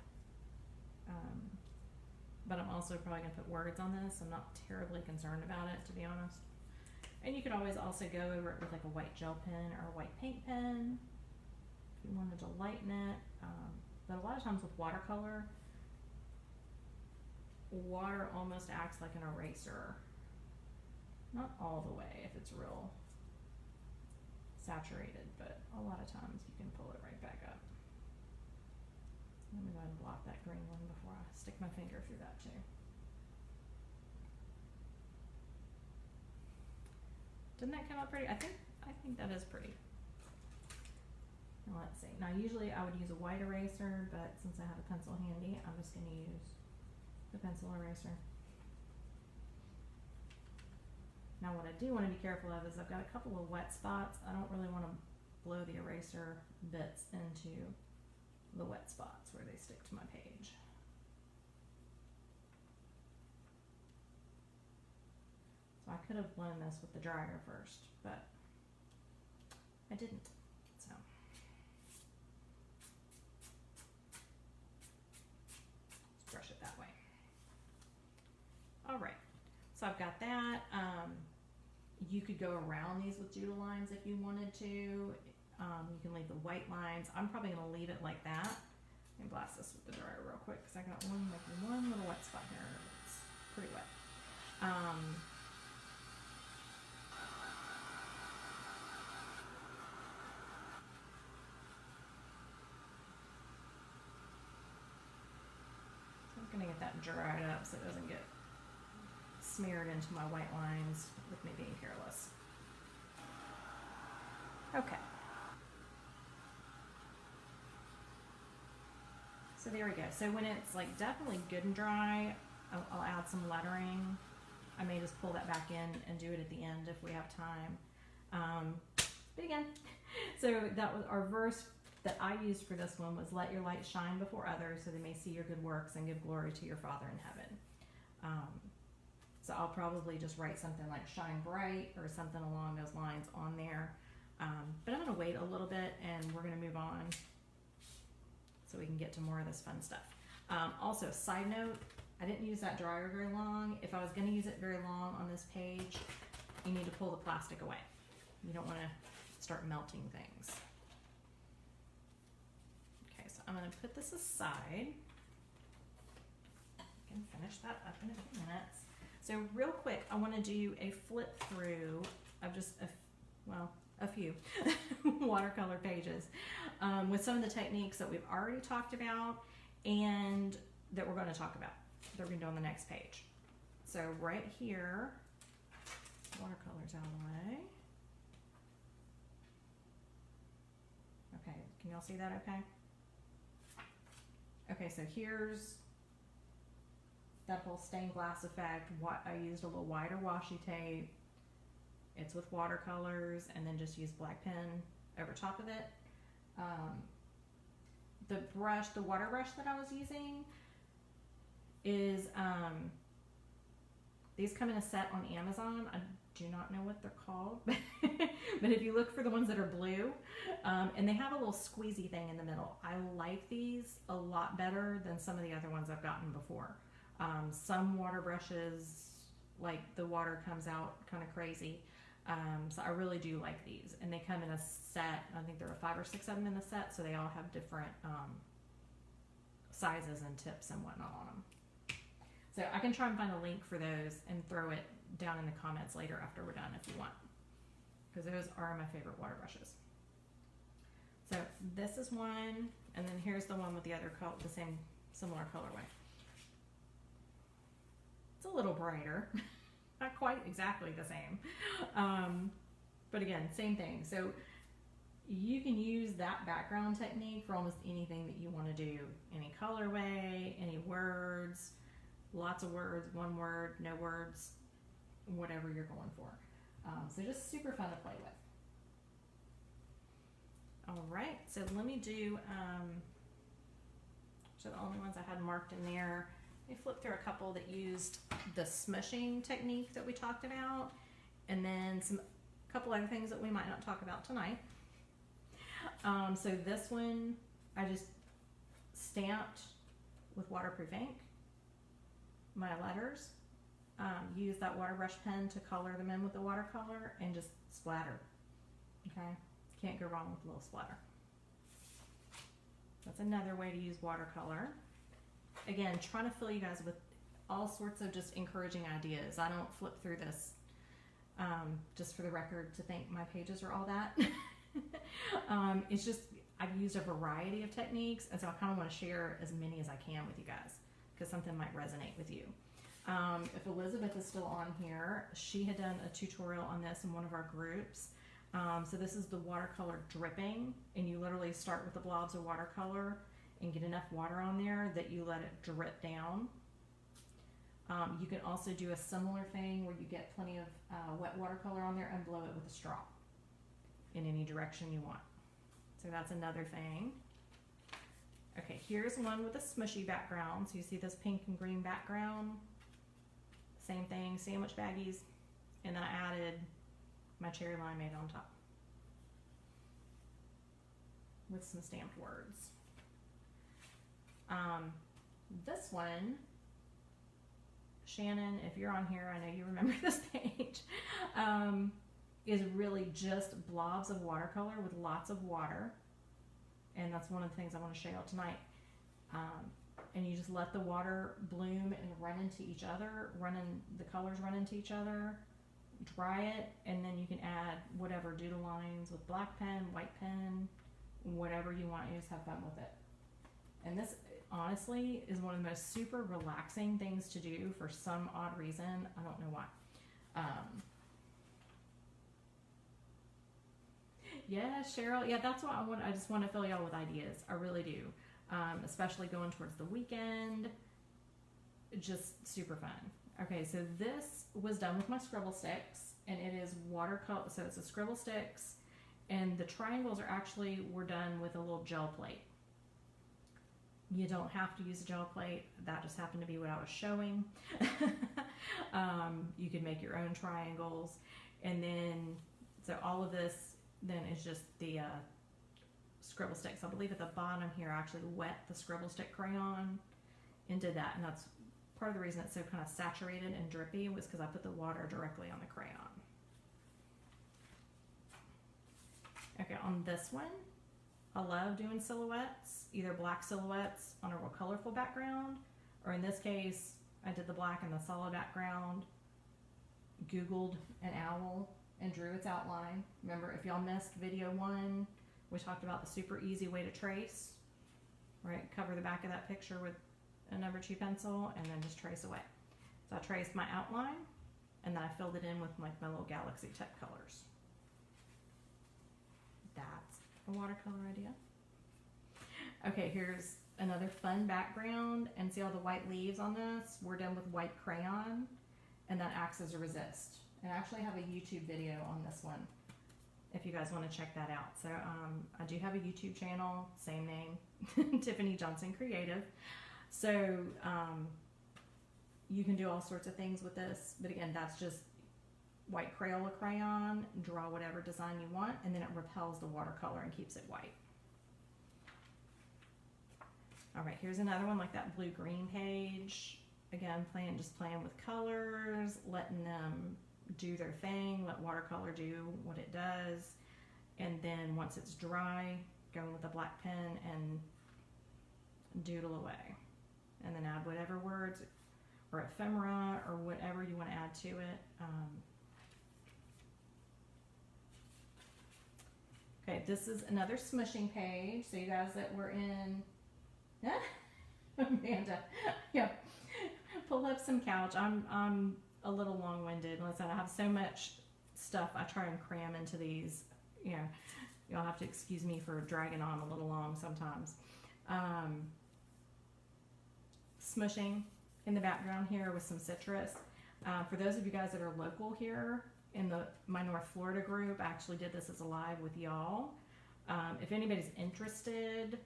But I'm also probably gonna put words on this. I'm not terribly concerned about it, to be honest. And you could always also go over it with like a white gel pen or a white paint pen if you wanted to lighten it. But a lot of times with watercolor, water almost acts like an eraser. Not all the way if it's real saturated, but a lot of times you can pull it right back up. Let me go ahead and block that green one before I stick my finger through that too. Didn't that come out pretty? I think that is pretty. Now let's see. Now usually I would use a white eraser, but since I have a pencil handy, I'm just going to use the pencil eraser. Now what I do want to be careful of is I've got a couple of wet spots. I don't really want to blow the eraser bits into the wet spots where they stick to my page. So I could have blown this with the dryer first, but I didn't. So let's brush it that way. All right, so I've got that. You could go around these with doodle lines if you wanted to. You can leave the white lines. I'm probably going to leave it like that. Let me blast this with the dryer real quick because I got one little wet spot here. It's pretty wet. I'm going to get that dried up so it doesn't get smeared into my white lines with me being careless. Okay. So there we go. So when it's like definitely good and dry, I'll add some lettering. I may just pull that back in and do it at the end if we have time. But again, so that was our verse that I used for this one was, let your light shine before others so they may see your good works and give glory to your Father in heaven. So I'll probably just write something like shine bright or something along those lines on there. But I'm going to wait a little bit and we're going to move on so we can get to more of this fun stuff. Also, side note, I didn't use that dryer very long. If I was going to use it very long on this page, you need to pull the plastic away. You don't want to start melting things. Okay, so I'm going to put this aside. I can finish that up in a few minutes. So real quick, I want to do a flip through of just a few watercolor pages with some of the techniques that we've already talked about and that we're going to talk about that we're going to do on the next page. So right here, watercolors out of the way. Okay, can y'all see that okay? Okay, so here's that whole stained glass effect. I used a little wider washi tape. It's with watercolors and then just use black pen over top of it. The water brush that I was using is, these come in a set on Amazon. I do not know what they're called, but if you look for the ones that are blue, and they have a little squeezy thing in the middle. I like these a lot better than some of the other ones I've gotten before. Some water brushes, like the water comes out kind of crazy. So I really do like these, and they come in a set. I think there are 5 or 6 of them in the set, so they all have different sizes and tips and whatnot on them. So I can try and find a link for those and throw it down in the comments later after we're done if you want, because those are my favorite water brushes. So this is one, and then here's the one with the other color, the same similar colorway. It's a little brighter. Not quite exactly the same. But again, same thing. So you can use that background technique for almost anything that you want to do. Any colorway, any words, lots of words, one word, no words, whatever you're going for. So just super fun to play with. All right, so let me do, so the only ones I had marked in there. Let me flip through a couple that used the smushing technique that we talked about, and then a couple other things that we might not talk about tonight. So this one I just stamped with waterproof ink my letters, use that water brush pen to color them in with the watercolor and just splatter. Okay, can't go wrong with a little splatter. That's another way to use watercolor. Again, trying to fill you guys with all sorts of just encouraging ideas. I don't flip through this just for the record to think my pages are all that. It's just I've used a variety of techniques, and so I kind of want to share as many as I can with you guys because something might resonate with you. If Elizabeth is still on here, she had done a tutorial on this in one of our groups. So this is the watercolor dripping, and you literally start with the blobs of watercolor and get enough water on there that you let it drip down. You can also do a similar thing where you get plenty of wet watercolor on there and blow it with a straw in any direction you want. So that's another thing. Okay, here's one with a smushy background. So you see this pink and green background. Same thing, sandwich baggies. And then I added my cherry limeade on top with some stamped words. This one, Shannon, if you're on here, I know you remember this page, is really just blobs of watercolor with lots of water. And that's one of the things I want to show you tonight. and you just let the water bloom and run into each other, the colors run into each other, dry it, and then you can add whatever doodle lines with black pen, white pen, whatever you want. You just have fun with it. And this honestly is one of the most super relaxing things to do for some odd reason. I don't know why. Yeah, Cheryl. Yeah, that's what I want. I just want to fill y'all with ideas. I really do. Especially going towards the weekend. Just super fun. Okay, so this was done with my scribble sticks, and it is watercolor. So it's a scribble sticks, and the triangles were done with a little gel plate. You don't have to use a gel plate. That just happened to be what I was showing. You could make your own triangles, and then so all of this then is just the scribble sticks. I believe at the bottom here I actually wet the scribble stick crayon and did that, and that's part of the reason it's so kind of saturated and drippy was because I put the water directly on the crayon. Okay, on this one, I love doing silhouettes, either black silhouettes on a real colorful background, or in this case, I did the black and the solid background, Googled an owl, and drew its outline. Remember, if y'all missed video 1, we talked about the super easy way to trace, right? Cover the back of that picture with a number 2 pencil and then just trace away. So I traced my outline and then I filled it in with like my little galaxy tech colors. That's a watercolor idea. Okay, here's another fun background, and see all the white leaves on this? We're done with white crayon, and that acts as a resist. And I actually have a YouTube video on this one if you guys want to check that out. So I do have a YouTube channel, same name, Tiffany Johnson Creative. So you can do all sorts of things with this, but again, that's just white Crayola crayon, draw whatever design you want, and then it repels the watercolor and keeps it white. All right, here's another one like that blue-green page. Again, just playing with colors, letting them do their thing, let watercolor do what it does, and then once it's dry, going with a black pen and doodle away, and then add whatever words or ephemera or whatever you want to add to it. Okay, this is another smushing page. So you guys that were in, Amanda, yeah, pull up some couch. I'm a little long-winded. Listen, I have so much stuff I try and cram into these. You know, you'll have to excuse me for dragging on a little long sometimes. Smushing in the background here with some citrus. For those of you guys that are local here in my North Florida group, I actually did this as a live with y'all. If anybody's interested,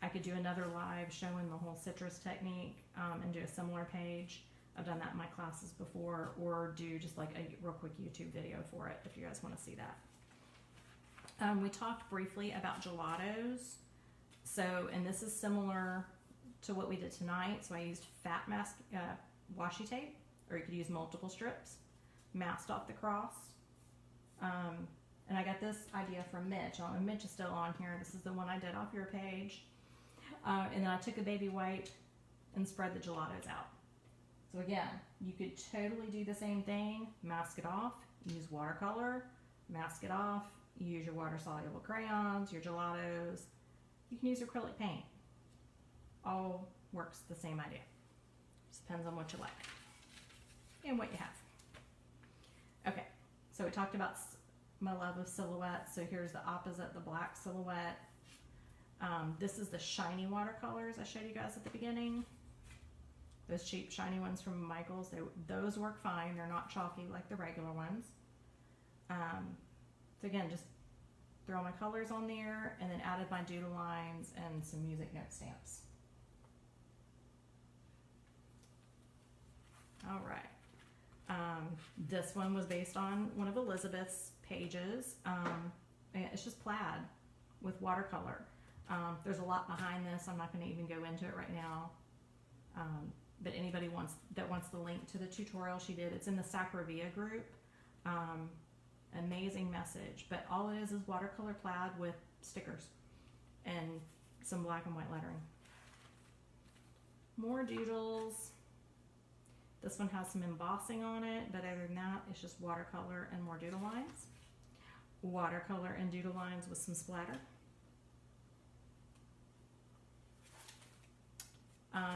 I could do another live showing the whole citrus technique and do a similar page. I've done that in my classes before, or do just like a real quick YouTube video for it if you guys want to see that. We talked briefly about gelatos. So, and this is similar to what we did tonight. So I used fat mask washi tape, or you could use multiple strips, masked off the cross. And I got this idea from Mitch. Mitch is still on here. This is the one I did off your page. And then I took a baby white and spread the gelatos out. So again, you could totally do the same thing, mask it off, use watercolor, mask it off, use your water-soluble crayons, your gelatos. You can use acrylic paint. All works the same idea. Just depends on what you like and what you have. Okay, so we talked about my love of silhouettes. So here's the opposite, the black silhouette. This is the shiny watercolors I showed you guys at the beginning. Those cheap shiny ones from Michael's, those work fine. They're not chalky like the regular ones. So again, just throw my colors on there and then added my doodle lines and some music note stamps. All right. This one was based on one of Elizabeth's pages. And it's just plaid with watercolor. There's a lot behind this. I'm not going to even go into it right now. But anybody that wants the link to the tutorial she did, it's in the Sacravia group. Amazing message. But all it is watercolor plaid with stickers and some black and white lettering. more doodles. This one has some embossing on it, but other than that, it's just watercolor and more doodle lines. Watercolor and doodle lines with some splatter.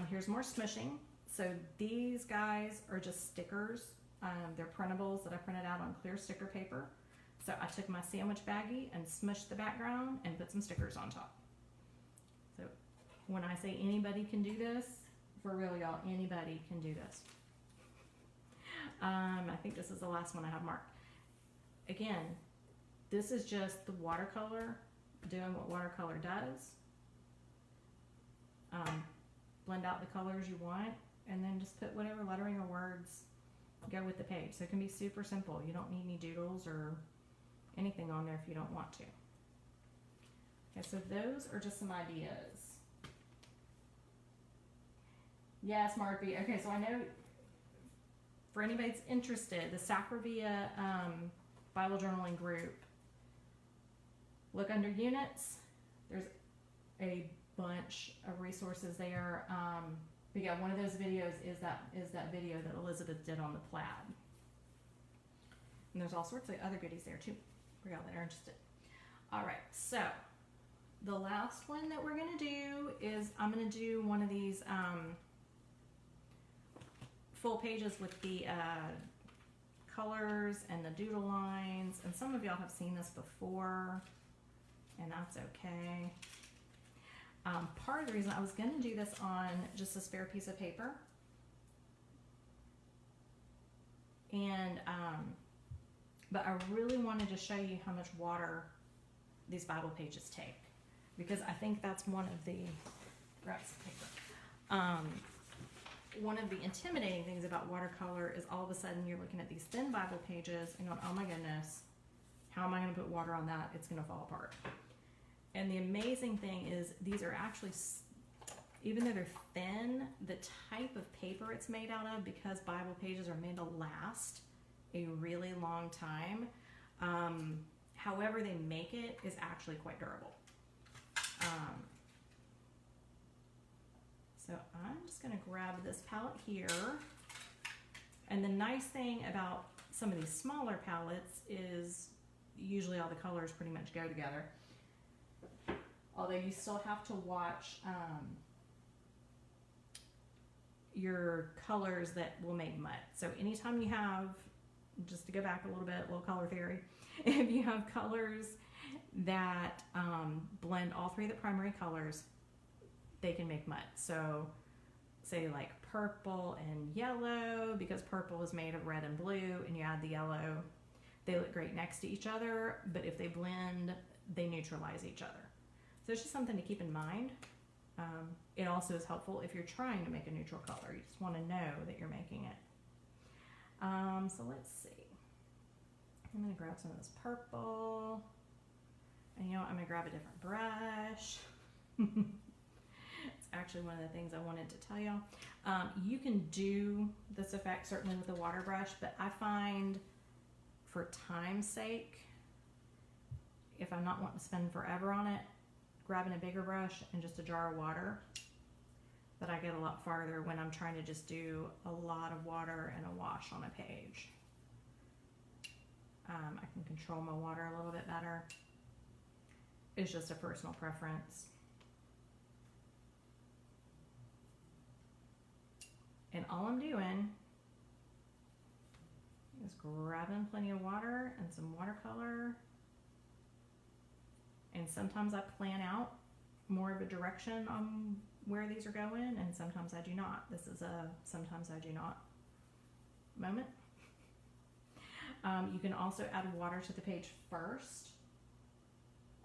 Here's more smishing. So these guys are just stickers. They're printables that I printed out on clear sticker paper. So I took my sandwich baggie and smushed the background and put some stickers on top. So when I say anybody can do this, for real y'all, anybody can do this. I think this is the last one I have marked. Again, this is just the watercolor doing what watercolor does. Blend out the colors you want, and then just put whatever lettering or words go with the page. So it can be super simple. You don't need any doodles or anything on there if you don't want to. Okay, so those are just some ideas. Yes, Marby. Okay, so I know for anybody that's interested, the Sacravia Bible journaling group, look under units. There's a bunch of resources there. But yeah, one of those videos is that video that Elizabeth did on the plaid. And there's all sorts of other goodies there too, for y'all that are interested. All right, so the last one that we're gonna do is I'm gonna do one of these full pages with the colors and the doodle lines. And some of y'all have seen this before, and that's okay. Part of the reason I was going to do this on just a spare piece of paper, and but I really wanted to show you how much water these Bible pages take, because I think that's one of the one of the intimidating things about watercolor is all of a sudden you're looking at these thin Bible pages and going, oh my goodness, how am I going to put water on that? It's going to fall apart. And the amazing thing is these are actually, even though they're thin, the type of paper it's made out of, because Bible pages are made to last a really long time, however they make it is actually quite durable. So I'm just going to grab this palette here. And the nice thing about some of these smaller palettes is usually all the colors pretty much go together. Although you still have to watch your colors that will make mud. So anytime you have, just to go back a little bit, a little color theory, if you have colors that blend all three of the primary colors, they can make mud. So say like purple and yellow, because purple is made of red and blue, and you add the yellow, they look great next to each other, but if they blend, they neutralize each other. So it's just something to keep in mind. It also is helpful if you're trying to make a neutral color. You just want to know that you're making it. So let's see. I'm going to grab some of this purple. And you know what? I'm going to grab a different brush. It's actually one of the things I wanted to tell y'all. You can do this effect certainly with a water brush, but I find for time's sake, if I'm not wanting to spend forever on it, grabbing a bigger brush and just a jar of water, but I get a lot farther when I'm trying to just do a lot of water and a wash on a page. I can control my water a little bit better. It's just a personal preference. And all I'm doing is grabbing plenty of water and some watercolor. And sometimes I plan out more of a direction on where these are going, and sometimes I do not. This is a sometimes I do not moment. You can also add water to the page first.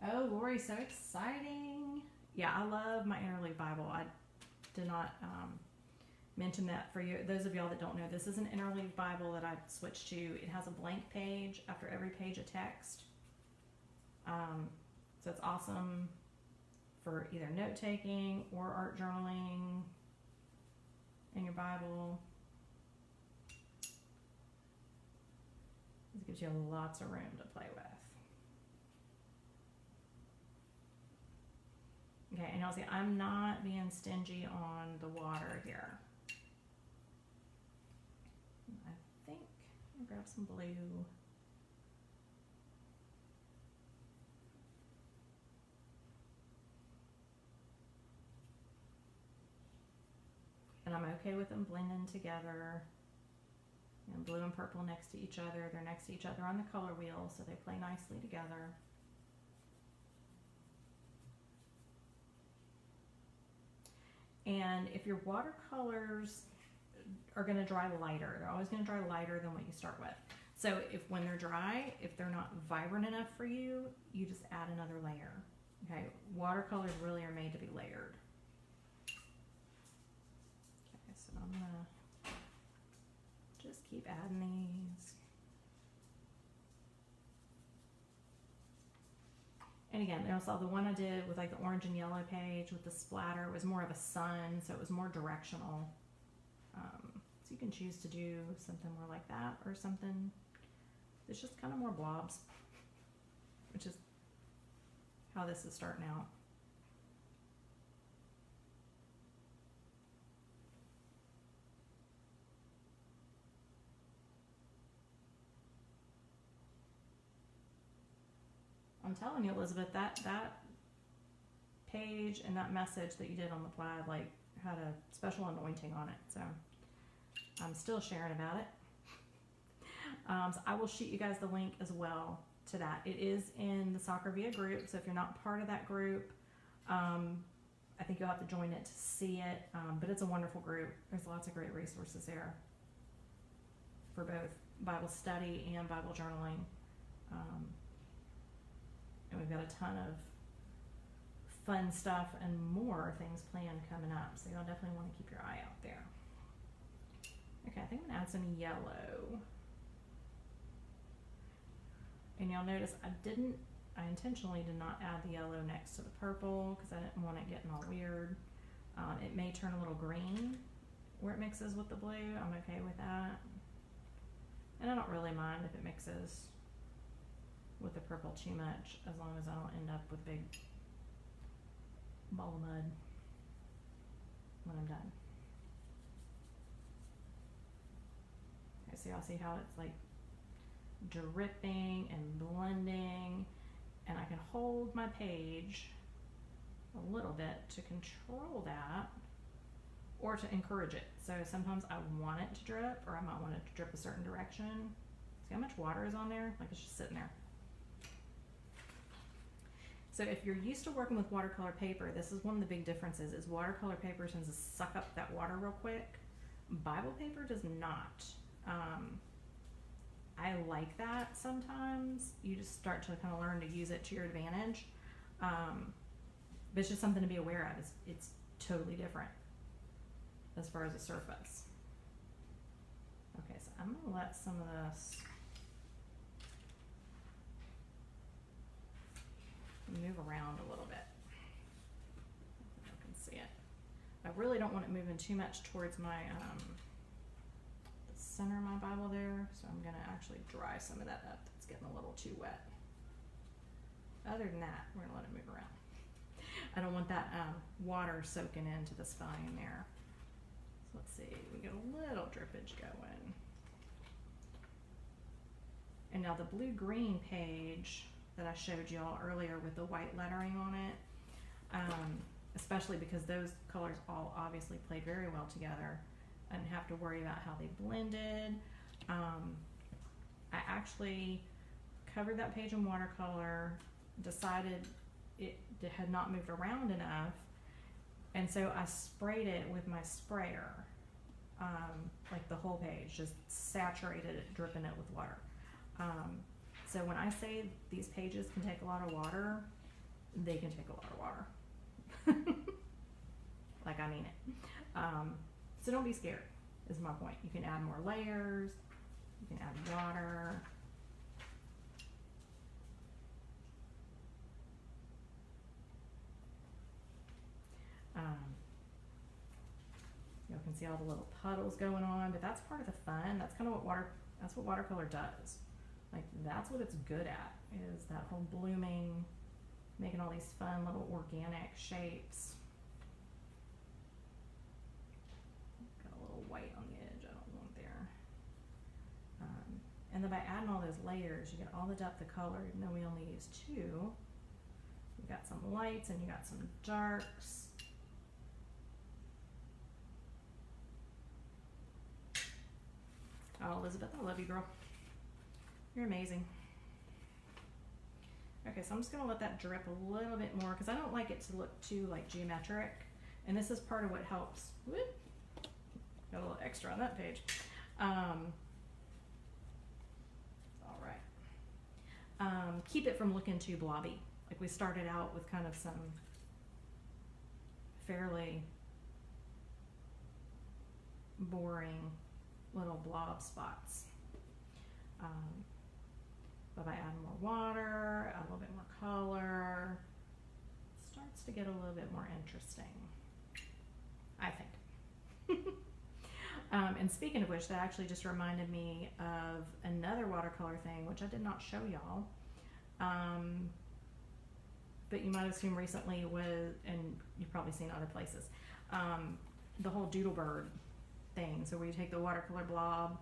Oh, Lori, so exciting. Yeah, I love my Interleaf Bible. I did not mention that for you. Those of y'all that don't know, this is an Interleaf Bible that I switched to. It has a blank page after every page of text. So it's awesome for either note-taking or art journaling in your Bible. This gives you lots of room to play with. Okay, and you'll see I'm not being stingy on the water here. I think I'll grab some blue. And I'm okay with them blending together. And blue and purple next to each other. They're next to each other on the color wheel, so they play nicely together. And if your watercolors are going to dry lighter, they're always going to dry lighter than what you start with. So if when they're dry, if they're not vibrant enough for you, you just add another layer. Okay, watercolors really are made to be layered. Okay, so I'm going to just keep adding these. And again, I saw the one I did with like the orange and yellow page with the splatter was more of a sun, so it was more directional. So you can choose to do something more like that or something that's just kind of more blobs, which is how this is starting out. I'm telling you, Elizabeth, that page and that message that you did on the plaid like had a special anointing on it. So I'm still sharing about it. So I will shoot you guys the link as well to that. It is in the Soccer Via group, so if you're not part of that group, I think you'll have to join it to see it. But it's a wonderful group. There's lots of great resources there for both Bible study and Bible journaling. And we've got a ton of fun stuff and more things planned coming up. So you'll definitely want to keep your eye out there. Okay, I think I'm going to add some yellow. And you'll notice I intentionally did not add the yellow next to the purple because I didn't want it getting all weird. It may turn a little green where it mixes with the blue. I'm okay with that. And I don't really mind if it mixes with the purple too much, as long as I don't end up with a big ball of mud when I'm done. Okay, so y'all see how it's like dripping and blending, and I can hold my page a little bit to control that or to encourage it. So sometimes I want it to drip, or I might want it to drip a certain direction. See how much water is on there? Like it's just sitting there. So if you're used to working with watercolor paper, this is one of the big differences, is watercolor paper tends to suck up that water real quick. Bible paper does not. I like that sometimes. You just start to kind of learn to use it to your advantage. But it's just something to be aware of. It's totally different as far as the surface. Okay, so I'm going to let some of this move around a little bit. I can see it. I really don't want it moving too much towards my the center of my Bible there, so I'm going to actually dry some of that up. It's getting a little too wet. Other than that, we're going to let it move around. I don't want that water soaking into the spine there. So let's see, we get a little drippage going. And now the blue-green page that I showed y'all earlier with the white lettering on it, especially because those colors all obviously play very well together. I didn't have to worry about how they blended. I actually covered that page in watercolor, decided it had not moved around enough, and so I sprayed it with my sprayer, like the whole page, just saturated it, dripping it with water. So when I say these pages can take a lot of water, they can take a lot of water. Like I mean it. So don't be scared, is my point. You can add more layers, you can add water. You can see all the little puddles going on, but that's part of the fun. That's kind of what watercolor does. Like that's what it's good at, is that whole blooming, making all these fun little organic shapes. Got a little white on the edge, I don't want there. And then by adding all those layers, you get all the depth of color, even though we only use 2. You got some lights and you got some darks. Oh, Elizabeth, I love you, girl. You're amazing. Okay, so I'm just gonna let that drip a little bit more because I don't like it to look too like geometric. And this is part of what helps. Whoop. Got a little extra on that page. Keep it from looking too blobby. Like we started out with kind of some fairly boring little blob spots. But by adding more water, add a little bit more color, it starts to get a little bit more interesting, I think. And speaking of which, that actually just reminded me of another watercolor thing, which I did not show y'all. But you might have seen recently was, and you've probably seen other places, the whole doodle bird thing. So where you take the watercolor blob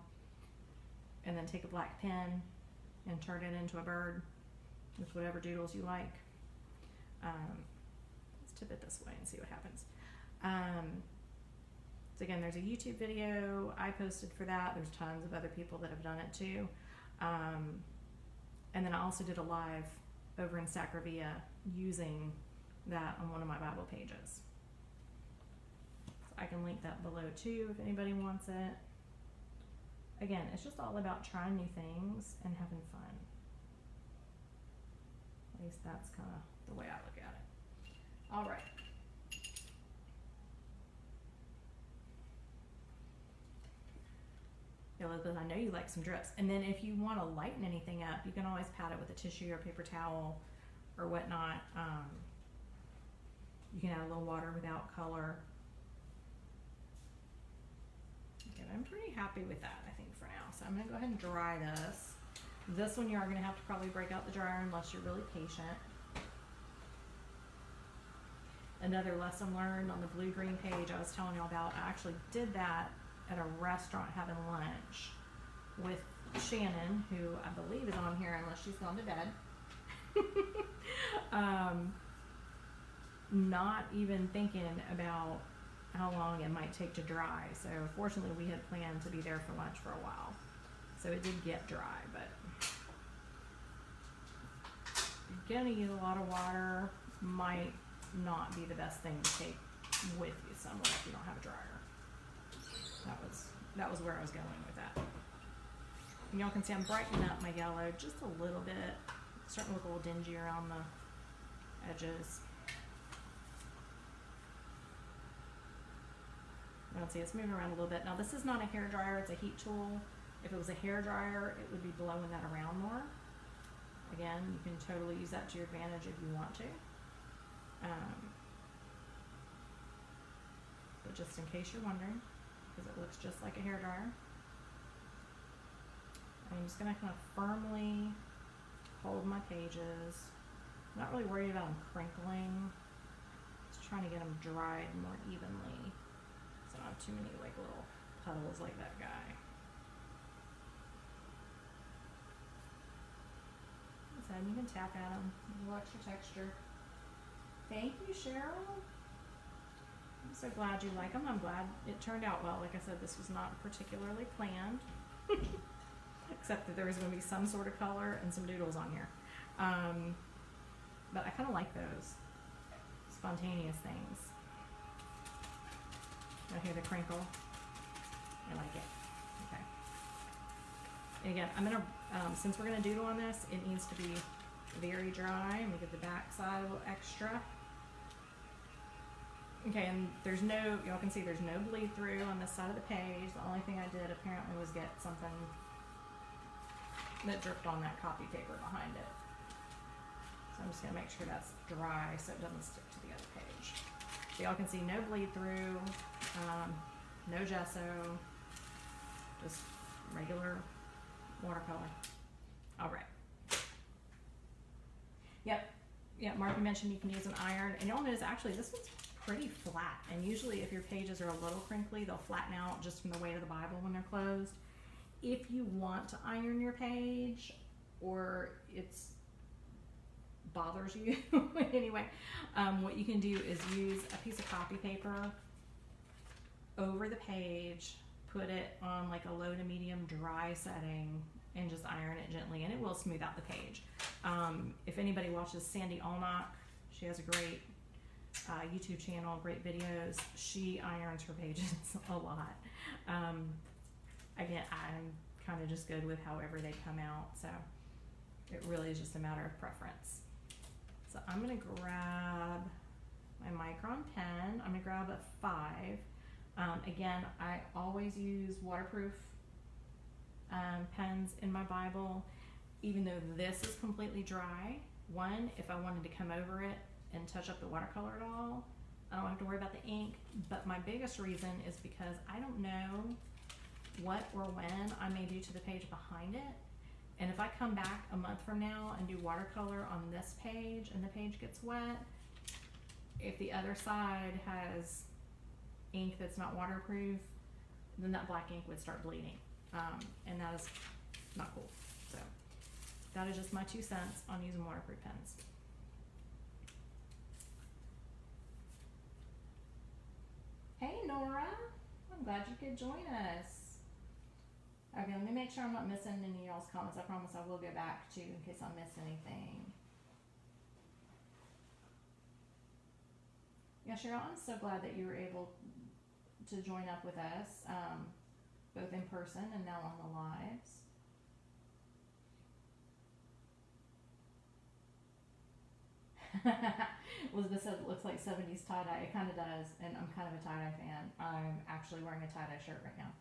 and then take a black pen and turn it into a bird with whatever doodles you like. Let's tip it this way and see what happens. So again, there's a YouTube video I posted for that. There's tons of other people that have done it too. And then I also did a live over in Sacravia using that on one of my Bible pages. So I can link that below too if anybody wants it. Again, it's just all about trying new things and having fun. At least that's kind of the way I look at it. All right. Elizabeth, I know you like some drips. And then if you want to lighten anything up, you can always pat it with a tissue or paper towel or whatnot. You can add a little water without color. Okay, I'm pretty happy with that, I think, for now. So I'm going to go ahead and dry this. This one you are going to have to probably break out the dryer unless you're really patient. Another lesson learned on the blue-green page I was telling you about, I actually did that at a restaurant having lunch with Shannon, who I believe is on here unless she's gone to bed. Not even thinking about how long it might take to dry. So fortunately we had planned to be there for lunch for a while. So it did get dry, but you're gonna use a lot of water. Might not be the best thing to take with you somewhere if you don't have a dryer. That was where I was going with that. And y'all can see I'm brightening up my yellow just a little bit. It's starting to look a little dingy around the edges. You can see it's moving around a little bit. Now this is not a hair dryer, it's a heat tool. If it was a hair dryer, it would be blowing that around more. Again, you can totally use that to your advantage if you want to. But just in case you're wondering, because it looks just like a hair dryer, I'm just going to kind of firmly hold my pages. I'm not really worried about them crinkling. Just trying to get them dried more evenly, so I don't have too many like little puddles like that guy. So you can tap at them, a little extra texture. Thank you, Cheryl. I'm so glad you like them. I'm glad it turned out well. Like I said, this was not particularly planned, except that there was going to be some sort of color and some doodles on here. But I kind of like those spontaneous things. I hear the crinkle. I like it. Okay. And again, I'm gonna, since we're gonna doodle on this, it needs to be very dry. I'm gonna give the back side a little extra. Okay, and there's no, y'all can see there's no bleed through on this side of the page. The only thing I did apparently was get something that dripped on that copy paper behind it. So I'm just gonna make sure that's dry so it doesn't stick to the other page. So y'all can see no bleed through, no gesso, just regular watercolor. All right. Yep, Yeah, Mark mentioned you can use an iron, and you'll notice actually this one's pretty flat. And usually, if your pages are a little crinkly, they'll flatten out just from the weight of the Bible when they're closed. If you want to iron your page, or it's bothers you anyway, what you can do is use a piece of copy paper over the page, put it on like a low to medium dry setting, and just iron it gently, and it will smooth out the page. If anybody watches Sandy Allnock, she has a great YouTube channel, great videos. She irons her pages a lot. Again, I'm kind of just good with however they come out, so it really is just a matter of preference. So I'm going to grab my Micron pen. I'm going to grab a 5. Again, I always use waterproof pens in my Bible, even though this is completely dry. One, if I wanted to come over it and touch up the watercolor at all, I don't have to worry about the ink. But my biggest reason is because I don't know what or when I may do to the page behind it. And if I come back a month from now and do watercolor on this page and the page gets wet, if the other side has ink that's not waterproof, then that black ink would start bleeding. And that is not cool. So that is just my 2 cents on using waterproof pens. Hey Nora, I'm glad you could join us. Okay, let me make sure I'm not missing any of y'all's comments. I promise I will go back to in case I miss anything. Yeah, Cheryl, I'm so glad that you were able to join up with us, both in person and now on the lives. Elizabeth said it looks like 70s tie-dye. It kind of does, and I'm kind of a tie-dye fan. I'm actually wearing a tie-dye shirt right now.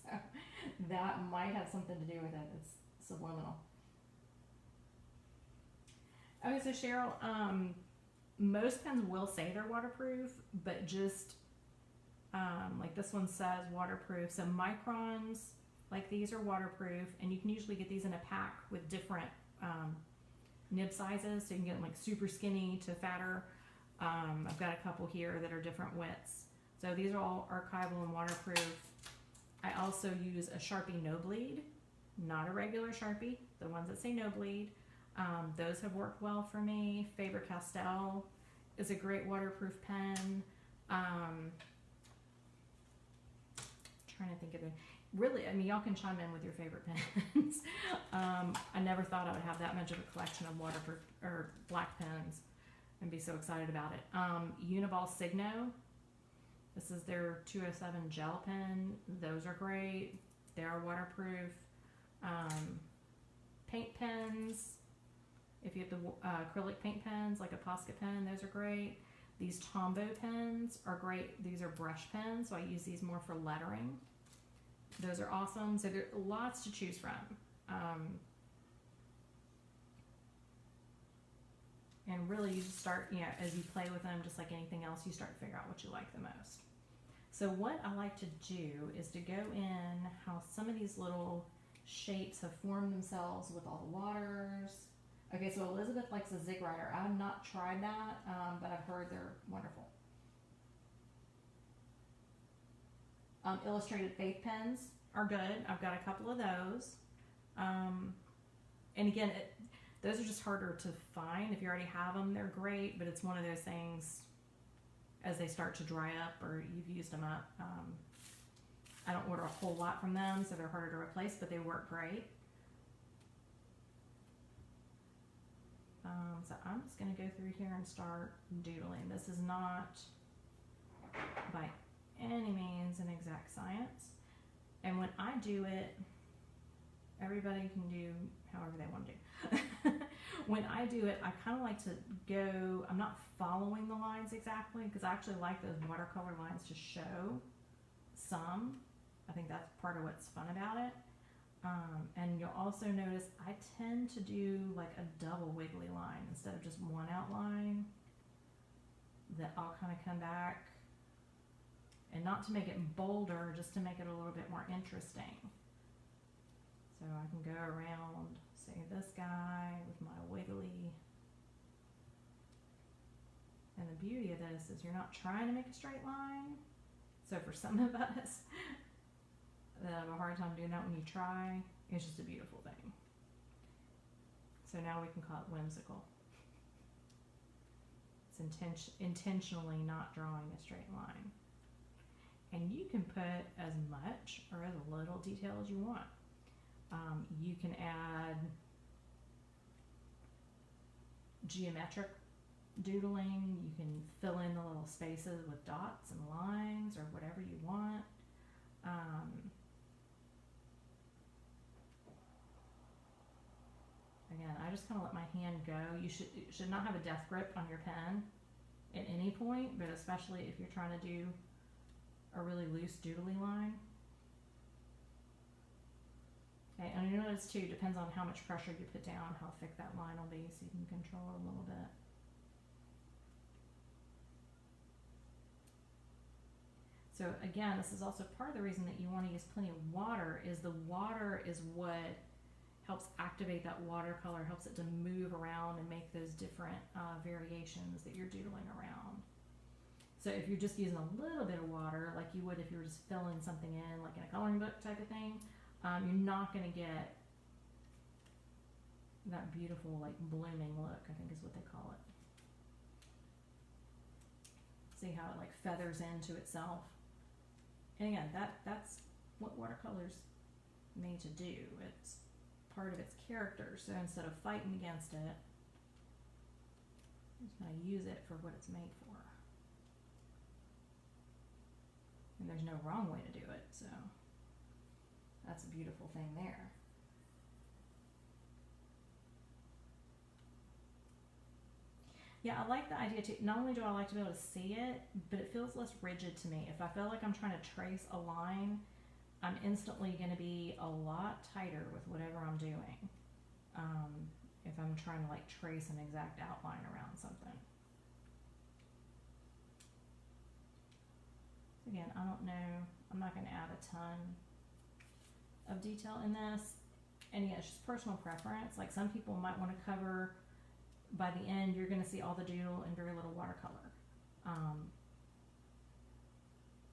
So that might have something to do with it. It's subliminal. Okay, so Cheryl, most pens will say they're waterproof, but just like this one says waterproof. So Microns like these are waterproof, and you can usually get these in a pack with different nib sizes, so you can get them like super skinny to fatter. I've got a couple here that are different widths. So these are all archival and waterproof. I also use a Sharpie No Bleed, not a regular Sharpie, the ones that say No Bleed. Those have worked well for me. Faber-Castell is a great waterproof pen. Trying to think of it. Really, I mean, y'all can chime in with your favorite pens. I never thought I would have that much of a collection of waterproof or black pens and be so excited about it. Uniball Signo. This is their 207 gel pen. Those are great. They are waterproof. Paint pens. If you have the acrylic paint pens, like a Posca pen, those are great. These Tombow pens are great. These are brush pens, so I use these more for lettering. Those are awesome. So there are lots to choose from. And really you just start, you know, as you play with them, just like anything else, you start to figure out what you like the most. So what I like to do is to go in how some of these little shapes have formed themselves with all the waters. Okay, so Elizabeth likes a Zig Rider. I have not tried that, but I've heard they're wonderful. Illustrated Faith pens are good. I've got a couple of those. And again, those are just harder to find. If you already have them, they're great, but it's one of those things as they start to dry up or you've used them up. I don't order a whole lot from them, so they're harder to replace, but they work great. So I'm just going to go through here and start doodling. This is not by any means an exact science. And when I do it, everybody can do however they want to do. When I do it, I kind of like to go, I'm not following the lines exactly, because I actually like those watercolor lines to show some. I think that's part of what's fun about it. And you'll also notice I tend to do like a double wiggly line instead of just one outline, that I'll kind of come back, and not to make it bolder, just to make it a little bit more interesting. So I can go around, say, this guy with my wiggly beauty of this is you're not trying to make a straight line. So for some of us that have a hard time doing that when you try, it's just a beautiful thing. So now we can call it whimsical. It's intentionally not drawing a straight line. And you can put as much or as little detail as you want. You can add geometric doodling. You can fill in the little spaces with dots and lines or whatever you want. Again, I just kind of let my hand go. You should not have a death grip on your pen at any point, but especially if you're trying to do a really loose doodly line. Okay, and you notice too, depends on how much pressure you put down, how thick that line will be, so you can control it a little bit. So again, this is also part of the reason that you want to use plenty of water, is the water is what helps activate that watercolor, helps it to move around and make those different variations that you're doodling around. So if you're just using a little bit of water, like you would if you were just filling something in, like in a coloring book type of thing, you're not going to get that beautiful, like, blooming look, I think is what they call it. See how it, like, feathers into itself. And again, that's what watercolor's made to do. It's part of its character. So instead of fighting against it, I'm just going to use it for what it's made for. And there's no wrong way to do it, so that's a beautiful thing there. Yeah, I like the idea too. Not only do I like to be able to see it, but it feels less rigid to me. If I feel like I'm trying to trace a line, I'm instantly going to be a lot tighter with whatever I'm doing. If I'm trying to, like, trace an exact outline around something. Again, I don't know. I'm not going to add a ton of detail in this. And yeah, it's just personal preference. Like, some people might want to cover, by the end, you're going to see all the doodle and very little watercolor.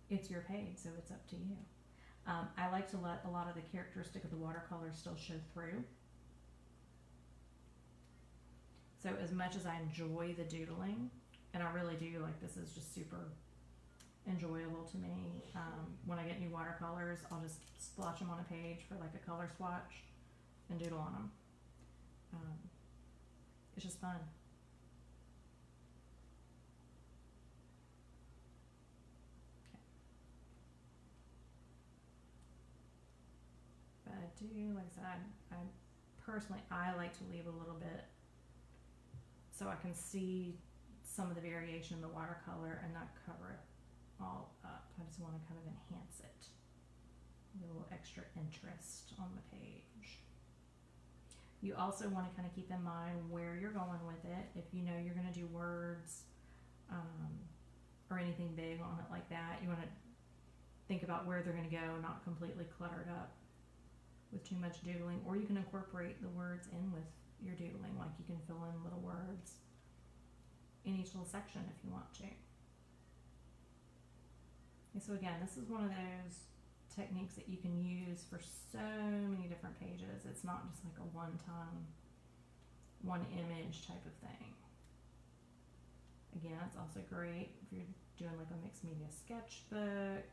It's your page, so it's up to you. I like to let a lot of the characteristic of the watercolor still show through. So as much as I enjoy the doodling, and I really do, like, this is just super enjoyable to me. When I get new watercolors, I'll just splotch them on a page for, like, a color swatch and doodle on them. It's just fun. Okay. But I do, like I said, I like to leave a little bit so I can see some of the variation in the watercolor and not cover it all up. I just want to kind of enhance it. A little extra interest on the page. You also want to kind of keep in mind where you're going with it. If you know you're going to do words or anything big on it like that, you want to think about where they're going to go, not completely cluttered up with too much doodling. Or you can incorporate the words in with your doodling, like you can fill in little words in each little section if you want to. And so again, this is one of those techniques that you can use for so many different pages. It's not just like a one-time, one image type of thing. Again, it's also great if you're doing like a mixed media sketchbook.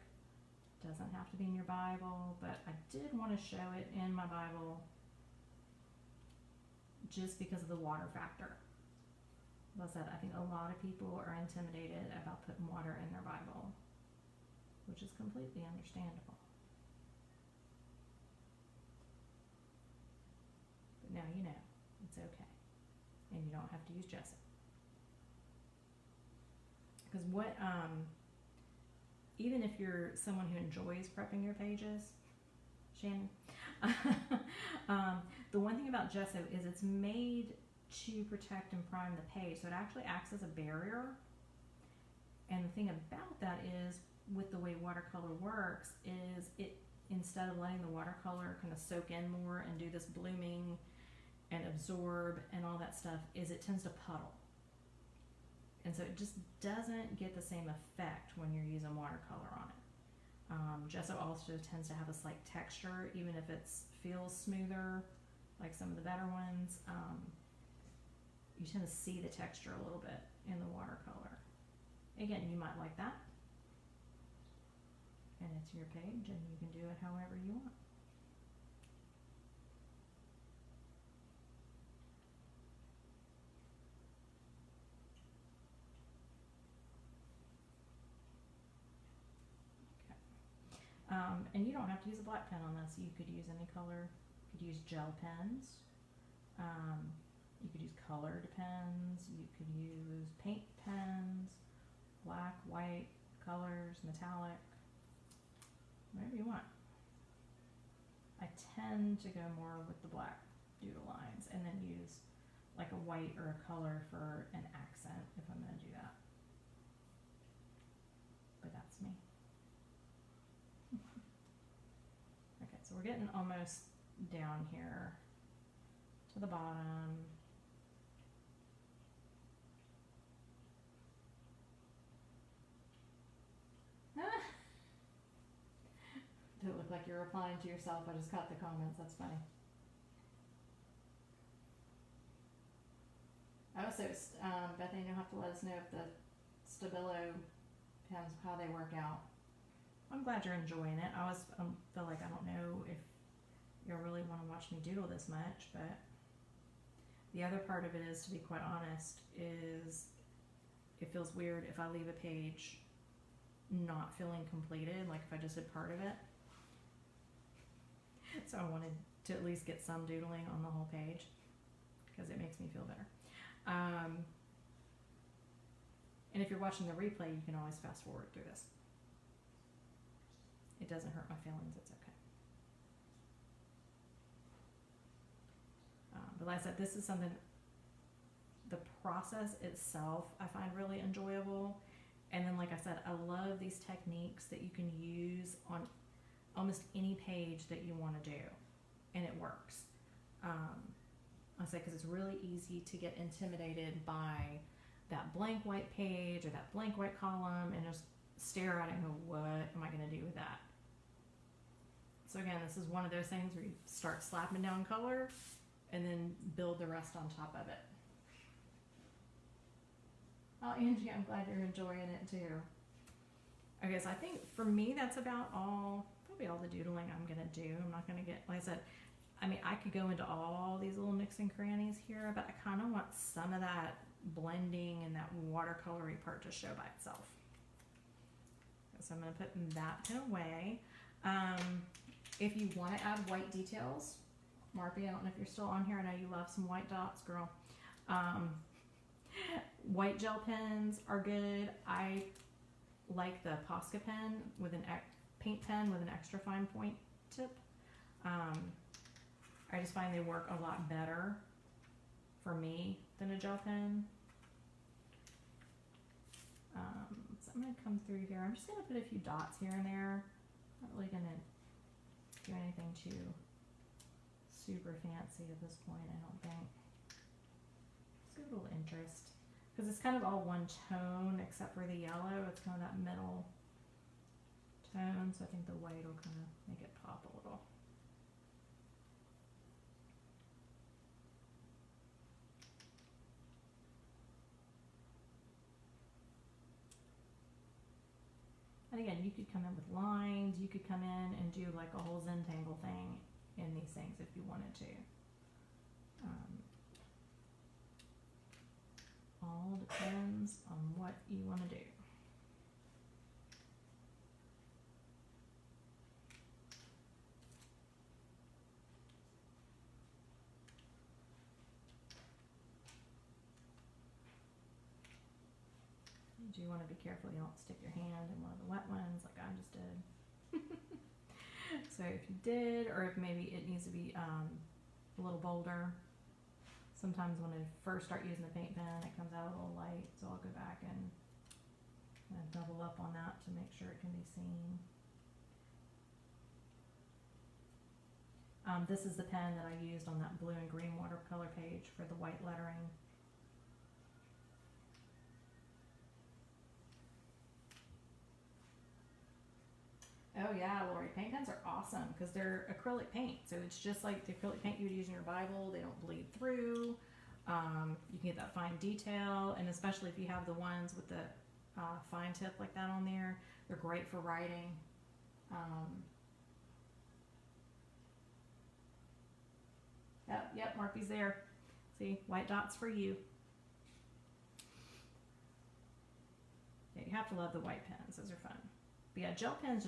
Doesn't have to be in your Bible, but I did want to show it in my Bible just because of the water factor. As I said, I think a lot of people are intimidated about putting water in their Bible, which is completely understandable. But now you know, it's okay. And you don't have to use gesso. Because even if you're someone who enjoys prepping your pages, Shannon, the one thing about gesso is it's made to protect and prime the page, so it actually acts as a barrier. And the thing about that is, with the way watercolor works, is it, instead of letting the watercolor kind of soak in more and do this blooming and absorb and all that stuff, is it tends to puddle. And so it just doesn't get the same effect when you're using watercolor on it. Gesso also tends to have a slight texture, even if it feels smoother, like some of the better ones. You tend to see the texture a little bit in the watercolor. Again, you might like that. And it's your page, and you can do it however you want. And you don't have to use a black pen on this. You could use any color. You could use gel pens. You could use colored pens. You could use paint pens, black, white, colors, metallic, whatever you want. I tend to go more with the black doodle lines and then use like a white or a color for an accent if I'm going to do that. But that's me. Okay, so we're getting almost down here to the bottom. Did it look like you're replying to yourself? I just caught the comments. That's funny. Also, Bethany, you'll have to let us know if the Stabilo pens, how they work out. I'm glad you're enjoying it. I always feel like I don't know if you'll really want to watch me doodle this much, but the other part of it is, to be quite honest, is it feels weird if I leave a page not feeling completed, like if I just did part of it. So I wanted to at least get some doodling on the whole page because it makes me feel better. And if you're watching the replay, you can always fast forward through this. It doesn't hurt my feelings, it's okay. But like I said, this is something, the process itself I find really enjoyable. And then like I said, I love these techniques that you can use on almost any page that you want to do, and it works. I say because it's really easy to get intimidated by that blank white page or that blank white column and just stare at it and go, what am I going to do with that? So again, this is one of those things where you start slapping down color and then build the rest on top of it. Oh, Angie, I'm glad you're enjoying it too. Okay, so I think for me that's about all, probably all the doodling I'm gonna do. I'm not gonna get, like I said, I mean, I could go into all these little nooks and crannies here, but I kind of want some of that blending and that watercolory part to show by itself. So I'm gonna put that pin away. If you want to add white details, Marpy, I don't know if you're still on here. I know you love some white dots, girl. White gel pens are good. I like the Posca pen with an paint pen with an extra fine point tip. I just find they work a lot better for me than a gel pen. So I'm going to come through here. I'm just going to put a few dots here and there. Not really going to do anything too super fancy at this point, I don't think. Just give it a little interest. Because it's kind of all one tone except for the yellow. It's kind of that middle tone, so I think the white will kind of make it pop a little. And again, you could come in with lines, you could come in and do like a whole Zentangle thing in these things if you wanted to. All depends on what you want to do. You do want to be careful you don't stick your hand in one of the wet ones like I just did. So if you did, or if maybe it needs to be a little bolder. Sometimes when I first start using the paint pen, it comes out a little light, so I'll go back and double up on that to make sure it can be seen. This is the pen that I used on that blue and green watercolor page for the white lettering. Oh yeah, Lori, paint pens are awesome because they're acrylic paint. So it's just like the acrylic paint you would use in your Bible. They don't bleed through. You can get that fine detail, and especially if you have the ones with the fine tip like that on there, they're great for writing. Yep, Marky's there. See, white dots for you. Yeah, you have to love the white pens. Those are fun. But yeah, gel pens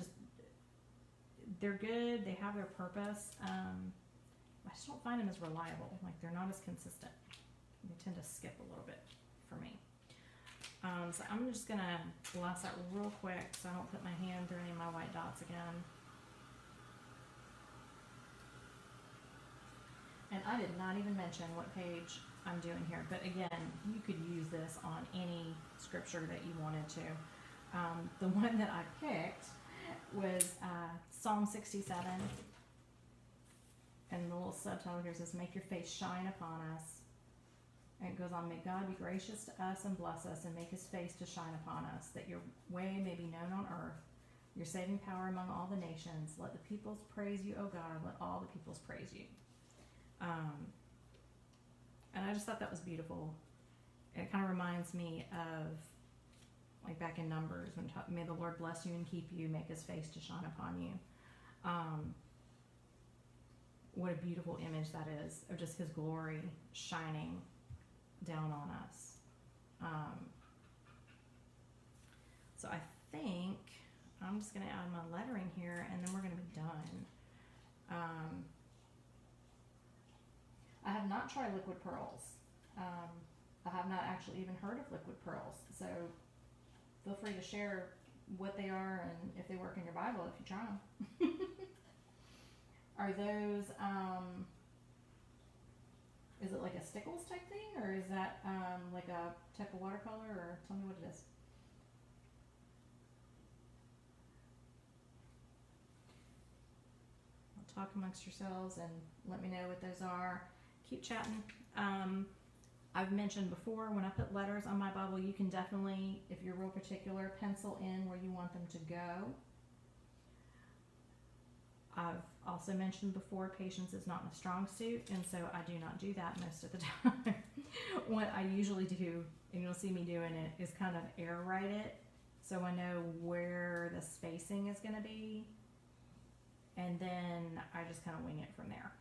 they're good. They have their purpose. I just don't find them as reliable. Like, they're not as consistent. They tend to skip a little bit for me. So I'm just gonna bless that real quick so I don't put my hand through any of my white dots again. And I did not even mention what page I'm doing here, but again, you could use this on any scripture that you wanted to. The one that I picked was Psalm 67, and the little subtitle here says, "Make your face shine upon us." And it goes on, "May God be gracious to us and bless us and make his face to shine upon us, that your way may be known on earth, your saving power among all the nations. Let the peoples praise you, O God, let all the peoples praise you." And I just thought that was beautiful. It kind of reminds me of like back in Numbers when may the Lord bless you and keep you, make his face to shine upon you. What a beautiful image that is of just his glory shining down on us. So I think I'm just going to add my lettering here, and then we're going to be done. I have not tried liquid pearls. I have not actually even heard of liquid pearls. So feel free to share what they are and if they work in your Bible if you try them. Are those, is it like a stickles type thing, or is that like a type of watercolor, or tell me what it is? Talk amongst yourselves and let me know what those are. Keep chatting. I've mentioned before, when I put letters on my Bible, you can definitely, if you're real particular, pencil in where you want them to go. I've also mentioned before, patience is not my strong suit, and so I do not do that most of the time. What I usually do, and you'll see me doing it, is kind of air write it, so I know where the spacing is going to be, and then I just kind of wing it from there.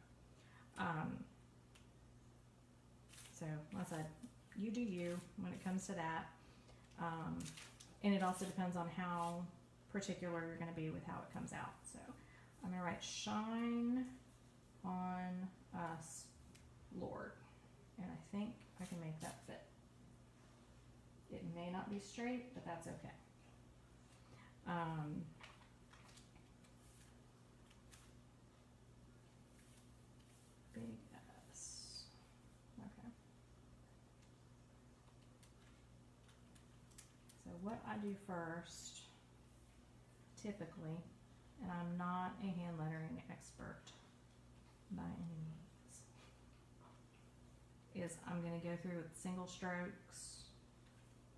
So, like I said, you do you when it comes to that. And it also depends on how particular you're going to be with how it comes out. So, I'm going to write shine on us, Lord. And I think I can make that fit. It may not be straight, but that's okay. Big S. Okay. So what I do first, typically, and I'm not a hand lettering expert by any means, is I'm going to go through with single strokes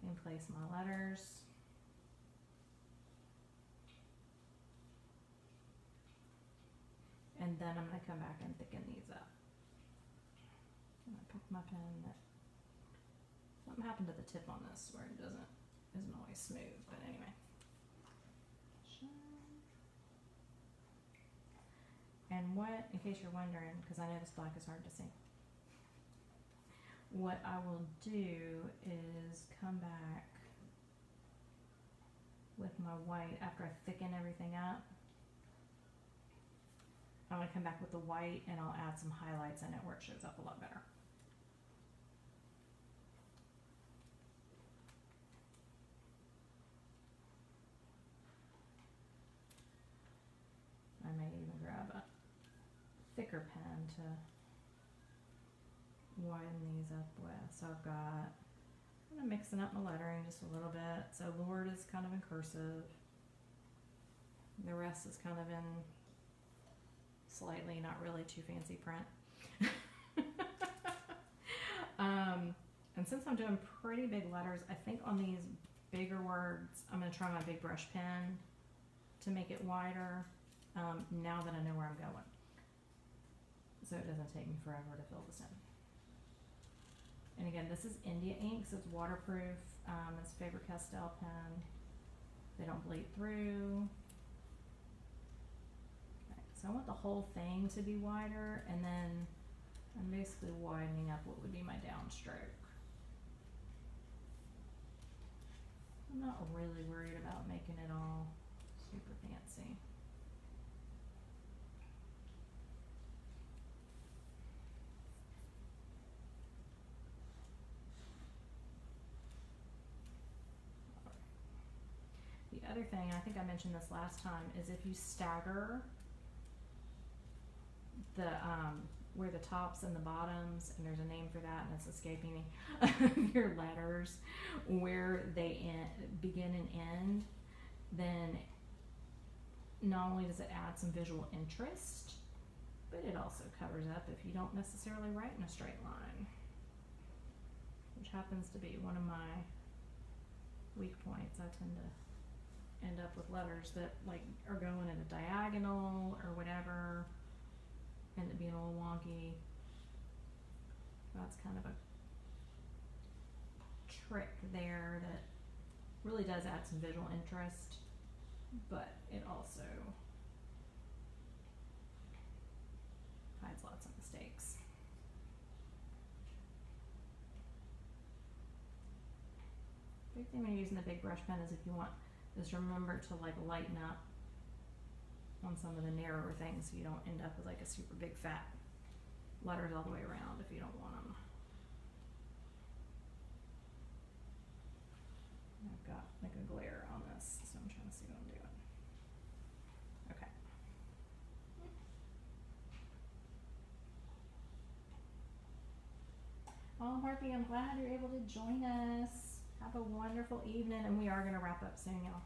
and place my letters. And then I'm going to come back and thicken these up. And I pick my pen that something happened to the tip on this where it isn't always smooth, but anyway. And what, in case you're wondering, because I know this black is hard to see, what I will do is come back with my white after I thicken everything up. I'm going to come back with the white and I'll add some highlights in it where it shows up a lot better. I may even grab a thicker pen to widen these up with. So I've got, I'm going to mixing up my lettering just a little bit. So Lord is kind of in cursive. The rest is kind of in slightly, not really too fancy print. And since I'm doing pretty big letters, I think on these bigger words, I'm going to try my big brush pen to make it wider now that I know where I'm going. So it doesn't take me forever to fill this in. And again, this is India ink, so it's waterproof. It's Faber-Castell pen. They don't bleed through. Okay, so I want the whole thing to be wider, and then I'm basically widening up what would be my downstroke. I'm not really worried about making it all super fancy. The other thing, I think I mentioned this last time, is if you stagger the where the tops and the bottoms, and there's a name for that and it's escaping me, your letters, where they begin and end, then not only does it add some visual interest, but it also covers up if you don't necessarily write in a straight line, which happens to be one of my weak points. I tend to end up with letters that like are going in a diagonal or whatever, end up being a little wonky. That's kind of a trick there that really does add some visual interest, but it also hides lots of mistakes. Big thing when you're using the big brush pen is if you want, just remember to like lighten up on some of the narrower things so you don't end up with like a super big fat letters all the way around if you don't want them. I've got like a glare on this, so I'm trying to see what I'm doing. Okay. Oh, Harpy, I'm glad you're able to join us. Have a wonderful evening, and we are going to wrap up soon, y'all.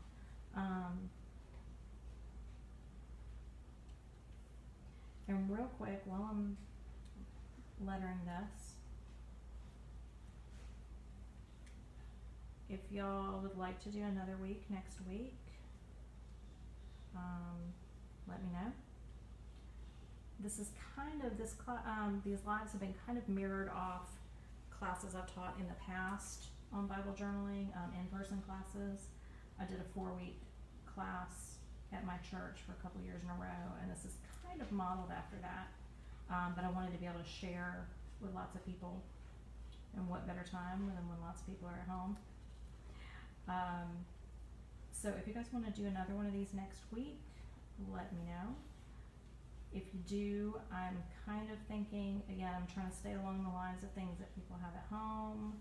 And real quick, while I'm lettering this, if y'all would like to do another week next week, let me know. This is kind of these lives have been kind of mirrored off classes I've taught in the past on Bible journaling, in-person classes. I did a 4-week class at my church for a couple years in a row, and this is kind of modeled after that, but I wanted to be able to share with lots of people, and what better time than when lots of people are at home. So if you guys want to do another one of these next week, let me know. If you do, I'm kind of thinking, again, I'm trying to stay along the lines of things that people have at home,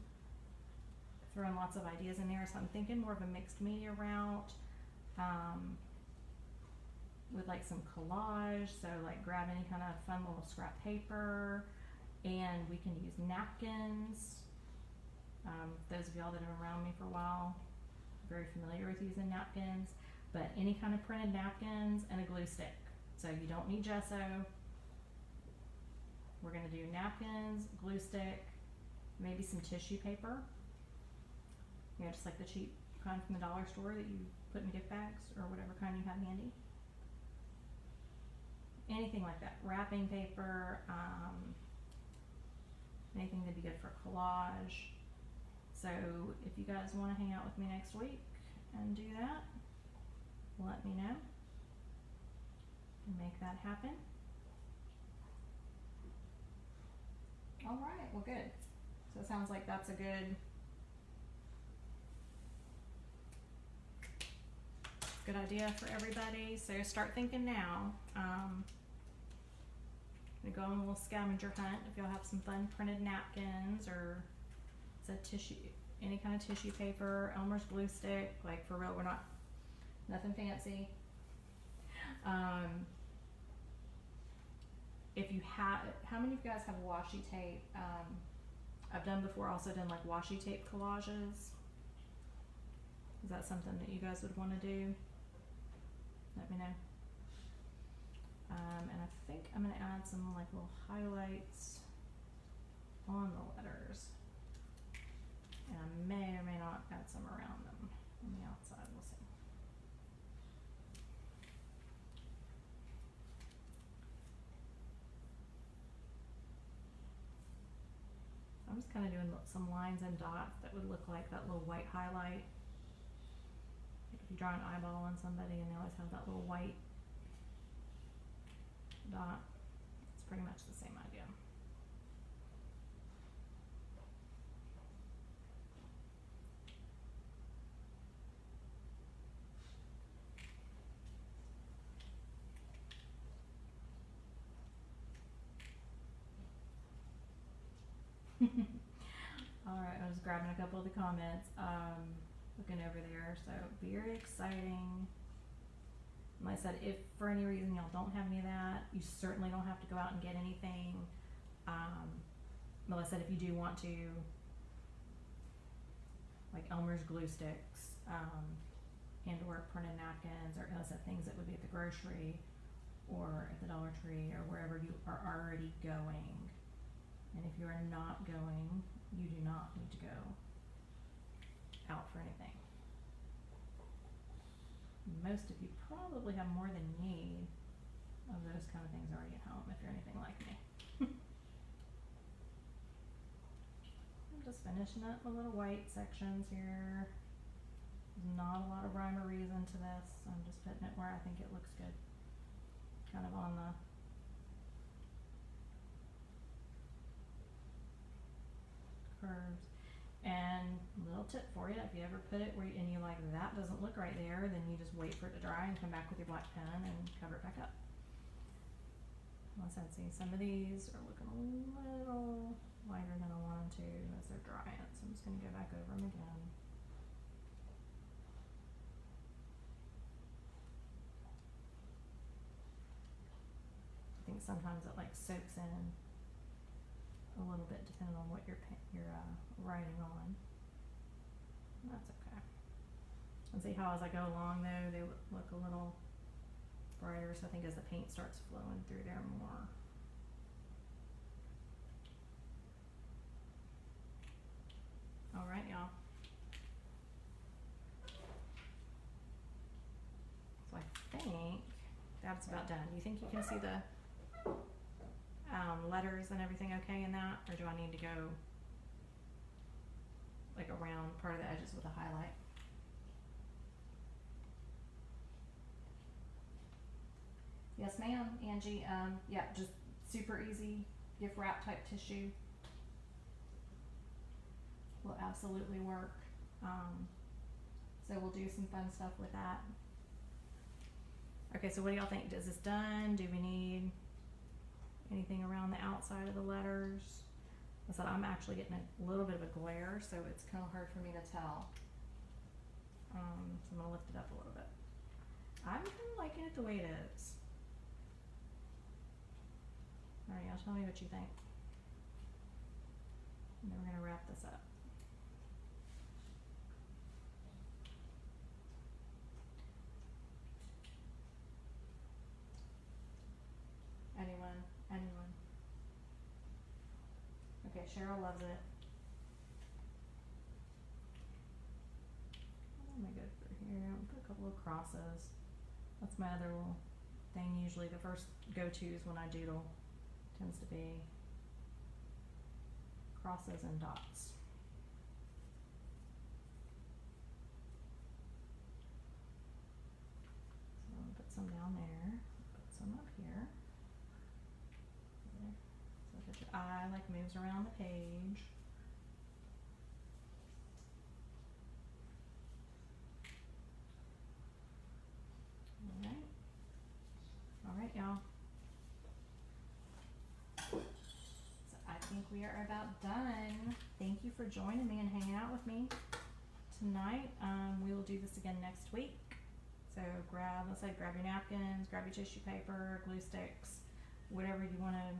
throwing lots of ideas in there, so I'm thinking more of a mixed media route, with like some collage, so like grab any kind of fun little scrap paper, and we can use napkins. Those of y'all that have been around me for a while are very familiar with using napkins, but any kind of printed napkins and a glue stick. So you don't need gesso. We're going to do napkins, glue stick, maybe some tissue paper. You know, just like the cheap kind from the dollar store that you put in gift bags or whatever kind you have handy. Anything like that. Wrapping paper, anything that'd be good for collage. So if you guys want to hang out with me next week and do that, let me know and make that happen. All right, well, good. So it sounds like that's a good idea for everybody. So start thinking now. I'm gonna go on a little scavenger hunt if y'all have some fun printed napkins or tissue, any kind of tissue paper, Elmer's glue stick, like for real, we're not, nothing fancy. If you have, how many of you guys have washi tape? I've done before, also done like washi tape collages. Is that something that you guys would want to do? Let me know. And I think I'm going to add some like little highlights on the letters. And I may or may not add some around them on the outside. We'll see. I'm just kind of doing some lines and dots that would look like that little white highlight. Like if you draw an eyeball on somebody and they always have that little white dot. It's pretty much the same idea. Alright, I was grabbing a couple of the comments, looking over there, so very exciting. Like I said, if for any reason y'all don't have any of that, you certainly don't have to go out and get anything. But like I said, if you do want to, like Elmer's glue sticks, and or printed napkins, or like I said, things that would be at the grocery or at the Dollar Tree or wherever you are already going. And if you are not going, you do not need to go out for anything. Most of you probably have more than you need of those kind of things already at home if you're anything like me. I'm just finishing up my little white sections here. There's not a lot of rhyme or reason to this. I'm just putting it where I think it looks good. Kind of on the curves. And little tip for you, if you ever put it where and you like that doesn't look right there, then you just wait for it to dry and come back with your black pen and cover it back up. Unless I'd see some of these are looking a little lighter than I want them to as they're drying, so I'm just going to go back over them again. I think sometimes it like soaks in a little bit depending on what you're writing on. That's okay. And see how as I go along though, they look a little brighter, so I think as the paint starts flowing through there more. Alright, y'all. So I think that's about done. Do you think you can see the letters and everything okay in that, or do I need to go like around part of the edges with a highlight? Yes ma'am, Angie. Yeah, just super easy gift wrap type tissue will absolutely work. So we'll do some fun stuff with that. Okay, so what do y'all think? Is this done? Do we need anything around the outside of the letters? I said I'm actually getting a little bit of a glare, so it's kind of hard for me to tell. So I'm going to lift it up a little bit. I'm kind of liking it the way it is. Alright, y'all tell me what you think. And then we're going to wrap this up. Anyone? Anyone? Okay, Cheryl loves it. What am I good for here? I'll put a couple of crosses. That's my other little thing. Usually the first go-tos when I doodle tends to be crosses and dots. So I'll put some down there, put some up here. So that your eye like moves around the page. Alright. Alright, y'all. So I think we are about done. Thank you for joining me and hanging out with me tonight. We will do this again next week. So grab your napkins, grab your tissue paper, glue sticks, whatever you want to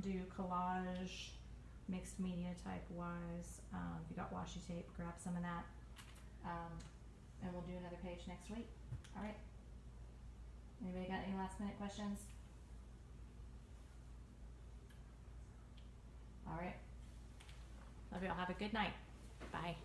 do, collage, mixed media type wise. If you got washi tape, grab some of that. And we'll do another page next week. Alright. Anybody got any last minute questions? Alright. Love y'all. Have a good night. Bye.